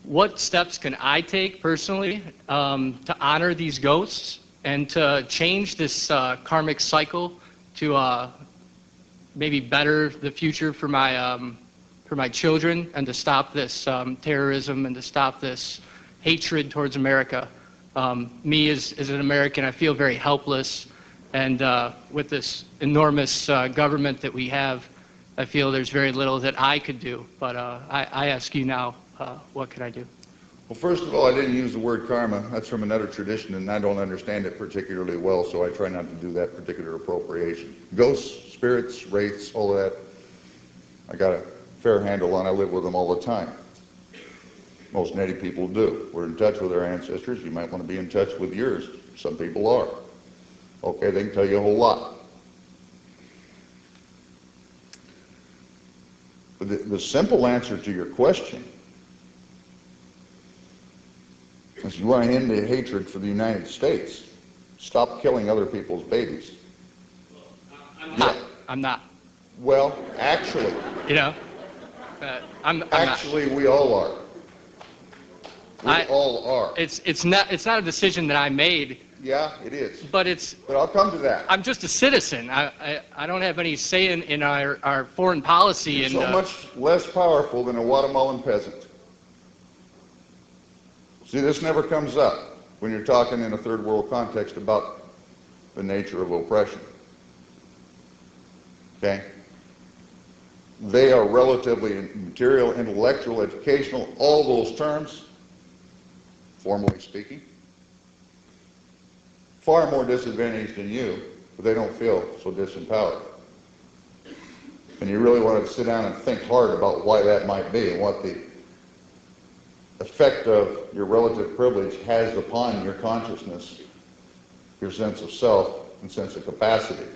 what steps can I take personally to honor these ghosts and to change this karmic cycle to maybe better the future for my children, and to stop this terrorism and to stop this hatred towards America? Me as an American, I feel very helpless, and with this enormous government that we have, I feel there's very little that I could do. But I ask you now, what can I do? Well, first of all, I didn't use the word karma. That's from another tradition, and I don't understand it particularly well, so I try not to do that particular appropriation. Ghosts, spirits, wraiths, all of that, I got a fair handle on. I live with them all the time. Most native people do. We're in touch with our ancestors. You might want to be in touch with yours. Some people are. Okay, they can tell you a whole lot. But the simple answer to your question is, you want to end the hatred for the United States. Stop killing other people's babies. I'm not. Well, actually. You know, I'm actually, we all are. We all are. It's not a decision that I made Yeah, it is. But it's, But I'll come to that. I'm just a citizen. I don't have any say in our foreign policy. You're And so much less powerful than a Guatemalan peasant. See, this never comes up when you're talking in a third world context about the nature of oppression. Okay? They are relatively material, intellectual, educational, all those terms, formally speaking, far more disadvantaged than you, but they don't feel so disempowered. And you really want to sit down and think hard about why that might be and what the effect of your relative privilege has upon your consciousness, your sense of self, and sense of capacity.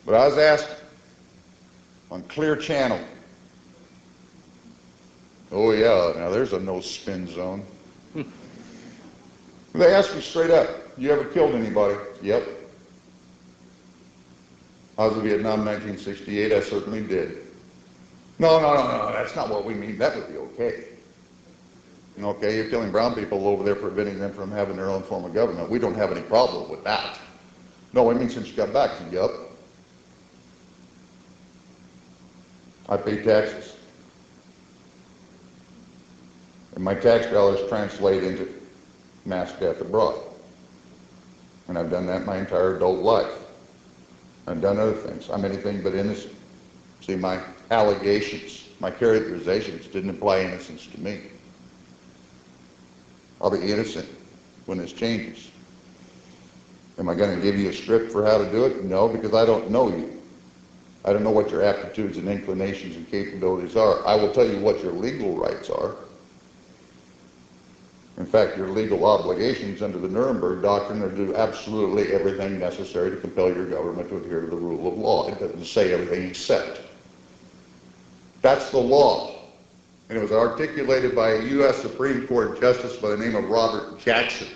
But I was asked on Clear Channel, oh yeah, now there's a no spin zone. They asked me straight up, you ever killed anybody? Yep. I was in Vietnam in 1968, I certainly did. No, that's not what we mean. That would be okay. Okay, you're killing brown people over there, preventing them from having their own form of government. We don't have any problem with that. No, I mean since you got back. I said, yep. I pay taxes. And my tax dollars translate into mass death abroad. And I've done that my entire adult life. I've done other things. I'm anything but innocent. See, my allegations, my characterizations didn't imply innocence to me. I'll be innocent when this changes. Am I going to give you a script for how to do it? No, because I don't know you. I don't know what your aptitudes and inclinations and capabilities are. I will tell you what your legal rights are. In fact, your legal obligations under the Nuremberg Doctrine are to do absolutely everything necessary to compel your government to adhere to the rule of law. It doesn't say everything except. That's the law. And it was articulated by a U.S. Supreme Court Justice by the name of Robert Jackson.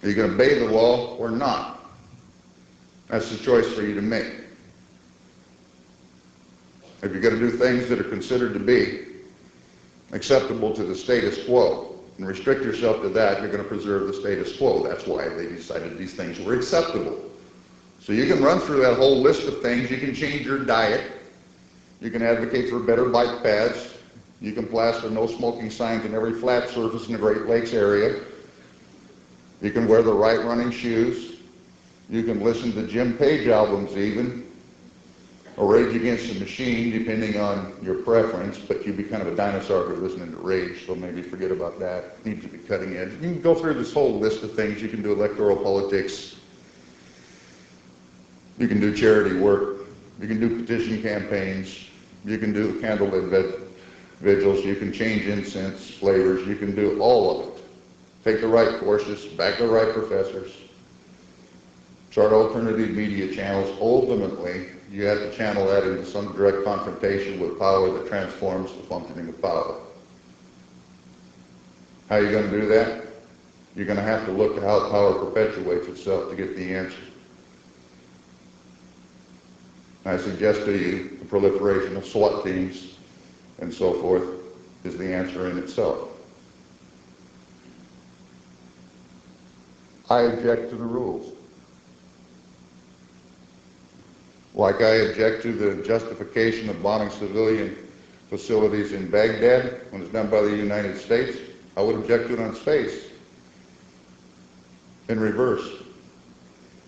Are you going to obey the law or not? That's the choice for you to make. If you're going to do things that are considered to be acceptable to the status quo and restrict yourself to that, you're going to preserve the status quo. That's why they decided these things were acceptable. So you can run through that whole list of things. You can change your diet. You can advocate for better bike paths. You can plaster no smoking signs in every flat surface in the Great Lakes area. You can wear the right running shoes. You can listen to Jim Page albums even, or Rage Against the Machine, depending on your preference, but you'd be kind of a dinosaur if you're listening to Rage, so maybe forget about that. Needs to be cutting edge. You can go through this whole list of things. You can do electoral politics. You can do charity work. You can do petition campaigns. You can do candlelit vigils. You can change incense flavors. You can do all of it. Take the right courses, back the right professors, start alternative media channels. Ultimately, you have to channel that into some direct confrontation with power that transforms the functioning of power. How are you going to do that? You're going to have to look at how power perpetuates itself to get the answer. I suggest to you the proliferation of SWAT teams and so forth is the answer in itself. I object to the rules. Like I object to the justification of bombing civilian facilities in Baghdad when it's done by the United States. I would object to it on space in reverse.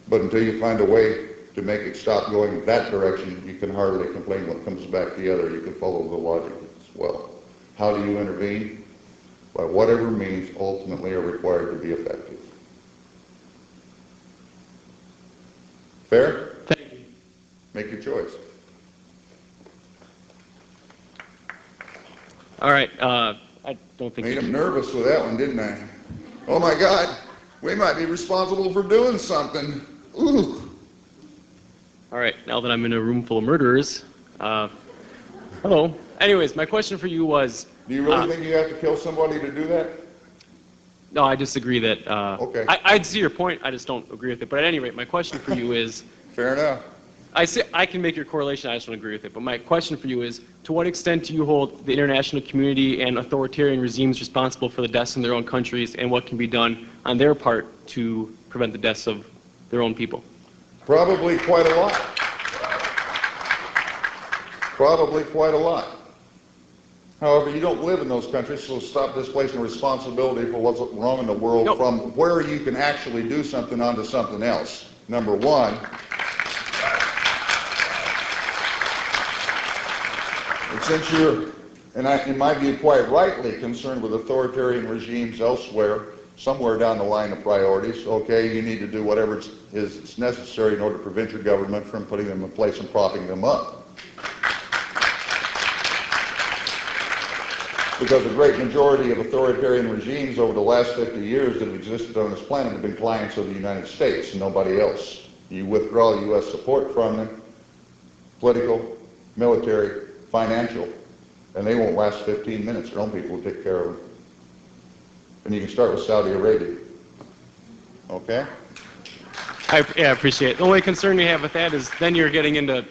But until you find a way to make it stop going that direction, you can hardly complain when it comes back the other. You can follow the logic as well. How do you intervene? By whatever means ultimately are required to be effective. Fair? Thank you. Make your choice. All right. I don't think Made him nervous with that one, didn't I? Oh my God, we might be responsible for doing something. Ooh. All right, now that I'm in a room full of murderers, hello. Anyways, my question for you was... Do you really think you have to kill somebody to do that? No, I disagree that... Okay. I see your point, I just don't agree with it. But at any rate, my question for you is... Fair enough. I can make your correlation, I just don't agree with it. But my question for you is, to what extent do you hold the international community and authoritarian regimes responsible for the deaths in their own countries, and what can be done on their part to prevent the deaths of their own people? Probably quite a lot. Probably quite a lot. However, you don't live in those countries, so stop displacing responsibility for what's wrong in the world from where you can actually do something onto something else. Number one, and since you're, in my view, quite rightly concerned with authoritarian regimes elsewhere, somewhere down the line of priorities, okay, you need to do whatever is necessary in order to prevent your government from putting them in place and propping them up. Because the great majority of authoritarian regimes over the last 50 years that have existed on this planet have been clients of the United States and nobody else. You withdraw U.S. support from them, political, military, financial, and they won't last 15 minutes. Their own people will take care of them. And you can start with Saudi Arabia. Okay? I appreciate it. The only concern you have with that is then you're getting into,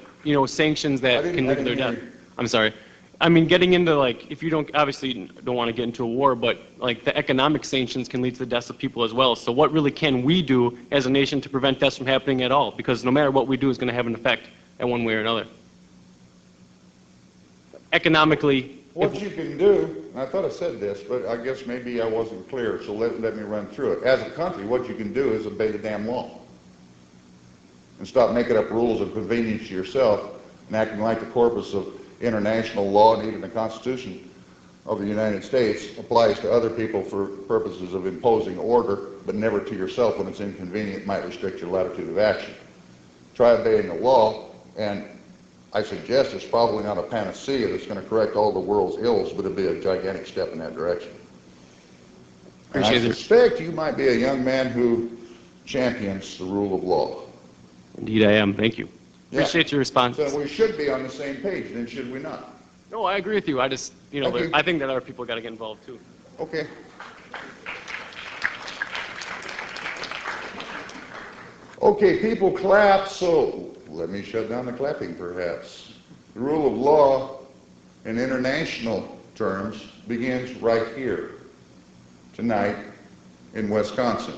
sanctions that can lead to their death. I'm sorry. I mean, getting into, like, if you obviously don't want to get into a war, but, like, the economic sanctions can lead to the deaths of people as well. So what really can we do as a nation to prevent deaths from happening at all? Because no matter what we do is going to have an effect in one way or another. Economically. What you can do, and I thought I said this, but I guess maybe I wasn't clear, so let me run through it. As a country, what you can do is obey the damn law. And stop making up rules of convenience to yourself and acting like the corpus of international law and even the Constitution of the United States applies to other people for purposes of imposing order, but never to yourself when it's inconvenient, might restrict your latitude of action. Try obeying the law, and I suggest it's probably not a panacea that's going to correct all the world's ills, but it'll be a gigantic step in that direction. And I suspect you might be a young man who champions the rule of law. Indeed I am. Thank you. Appreciate your response. So we should be on the same page, then, should we not? No, I agree with you. I just, I think that other people got to get involved too. Okay. Okay, people clap, so let me shut down the clapping perhaps. The rule of law in international terms begins right here, tonight in Wisconsin,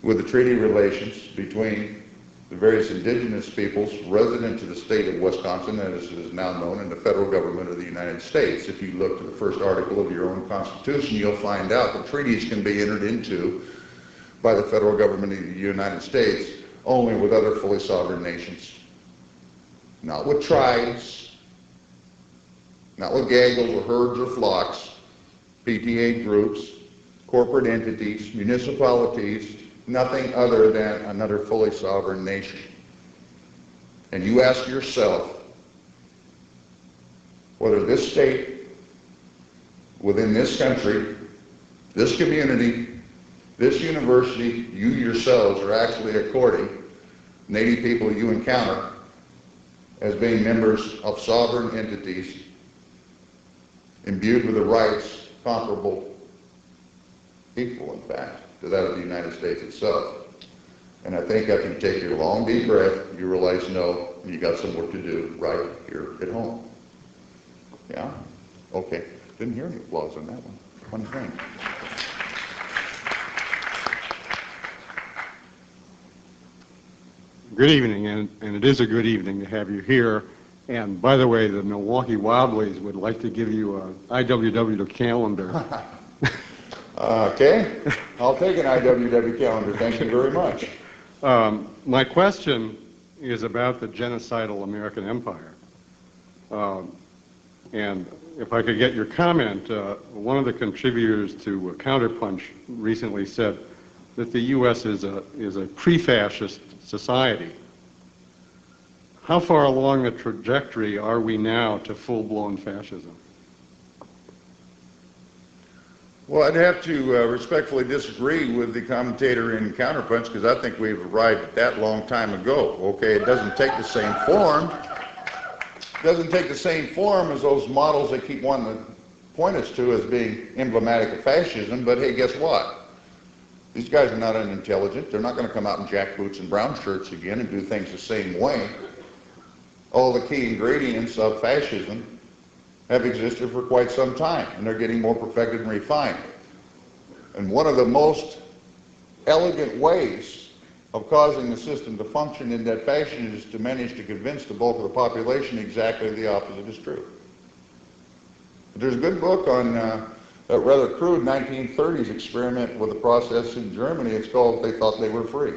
with the treaty relations between the various indigenous peoples resident to the state of Wisconsin, as it is now known, and the federal government of the United States. If you look to the first article of your own Constitution, you'll find out that treaties can be entered into by the federal government of the United States only with other fully sovereign nations. Not with tribes, not with gaggles or herds or flocks, PTA groups, corporate entities, municipalities, nothing other than another fully sovereign nation. And you ask yourself whether this state, within this country, this community, this university, you yourselves are actually according Native people you encounter as being members of sovereign entities imbued with the rights comparable, equal in fact, to that of the United States itself. And I think after you take your long deep breath, you realize, no, you got some work to do right here at home. Yeah? Okay. Didn't hear any applause on that one. Funny thing. Good evening, and it is a good evening to have you here. And by the way, the Milwaukee Wobblies would like to give you an IWW calendar. Okay, I'll take an IWW calendar. Thank you very much. My question is about the genocidal American empire. And if I could get your comment, one of the contributors to Counterpunch recently said that the U.S. is a pre-fascist society. How far along the trajectory are we now to full-blown fascism? Well, I'd have to respectfully disagree with the commentator in Counterpunch, because I think we've arrived at that long time ago. Okay, it doesn't take the same form. It doesn't take the same form as those models they keep wanting to point us to as being emblematic of fascism, but hey, guess what? These guys are not unintelligent. They're not going to come out in jackboots and brown shirts again and do things the same way. All the key ingredients of fascism have existed for quite some time, and they're getting more perfected and refined. And one of the most elegant ways of causing the system to function in that fashion is to manage to convince the bulk of the population exactly the opposite is true. There's a good book on a rather crude 1930s experiment with a process in Germany. It's called They Thought They Were Free.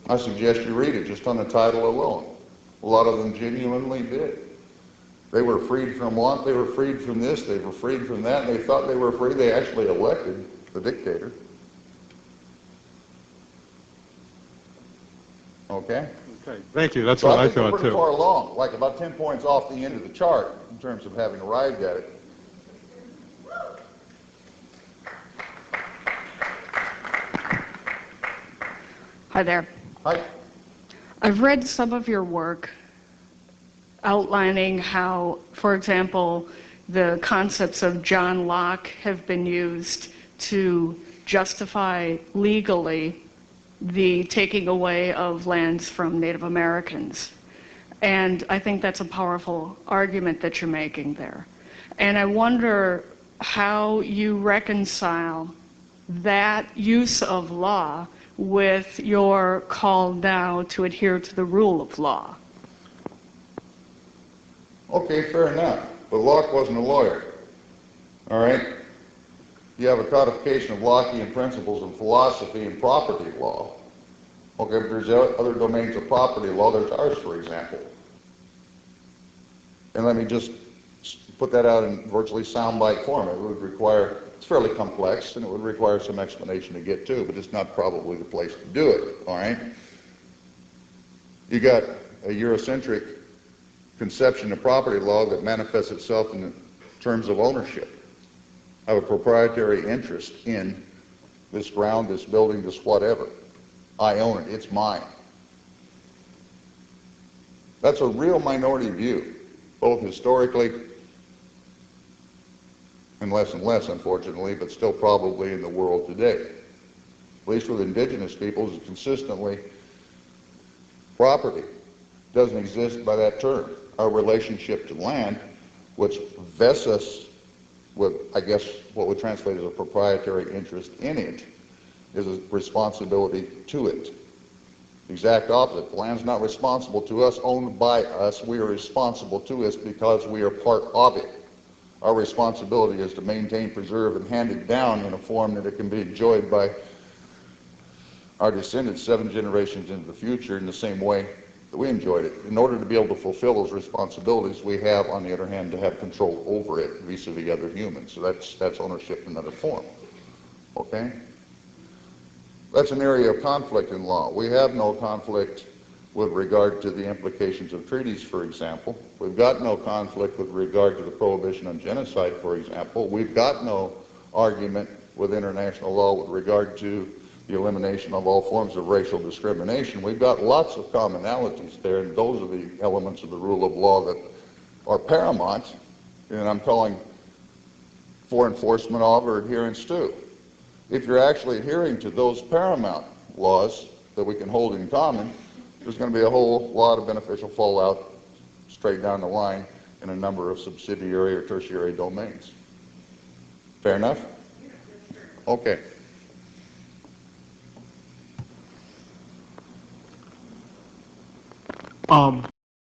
I suggest you read it just on the title alone. A lot of them genuinely did. They were freed from want, they were freed from this, they were freed from that, and they thought they were free. They actually elected the dictator. Okay? Okay, thank you. That's So what I think we're thought pretty too. far along, like about 10 points off the end of the chart in terms of having arrived at it. Hi there. Hi. I've read some of your work outlining how, for example, the concepts of John Locke have been used to justify legally the taking away of lands from Native Americans. And I think that's a powerful argument that you're making there. And I wonder how you reconcile that use of law with your call now to adhere to the rule of law. Okay, fair enough. But Locke wasn't a lawyer. All right? You have a codification of Lockean principles in philosophy and property law. Okay, but there's other domains of property law. There's ours, for example. And let me just put that out in virtually soundbite form. It would require, it's fairly complex, and it would require some explanation to get to, but it's not probably the place to do it, all right? You got a Eurocentric conception of property law that manifests itself in terms of ownership. I have a proprietary interest in this ground, this building, this whatever. I own it. It's mine. That's a real minority view, both historically and less, unfortunately, but still probably in the world today. At least with indigenous peoples, it's consistently property doesn't exist by that term. Our relationship to land, which vests us with, I guess, what would translate as a proprietary interest in it, is a responsibility to it. Exact opposite. The land's not responsible to us, owned by us. We are responsible to us because we are part of it. Our responsibility is to maintain, preserve, and hand it down in a form that it can be enjoyed by our descendants 7 generations into the future in the same way that we enjoyed it. In order to be able to fulfill those responsibilities, we have, on the other hand, to have control over it vis-a-vis other humans. So that's ownership in another form. Okay? That's an area of conflict in law. We have no conflict with regard to the implications of treaties, for example. We've got no conflict with regard to the prohibition on genocide, for example. We've got no argument with international law with regard to the elimination of all forms of racial discrimination. We've got lots of commonalities there, and those are the elements of the rule of law that are paramount, and I'm calling for enforcement of or adherence to. If you're actually adhering to those paramount laws that we can hold in common, there's going to be a whole lot of beneficial fallout straight down the line in a number of subsidiary or tertiary domains. Fair enough? Okay.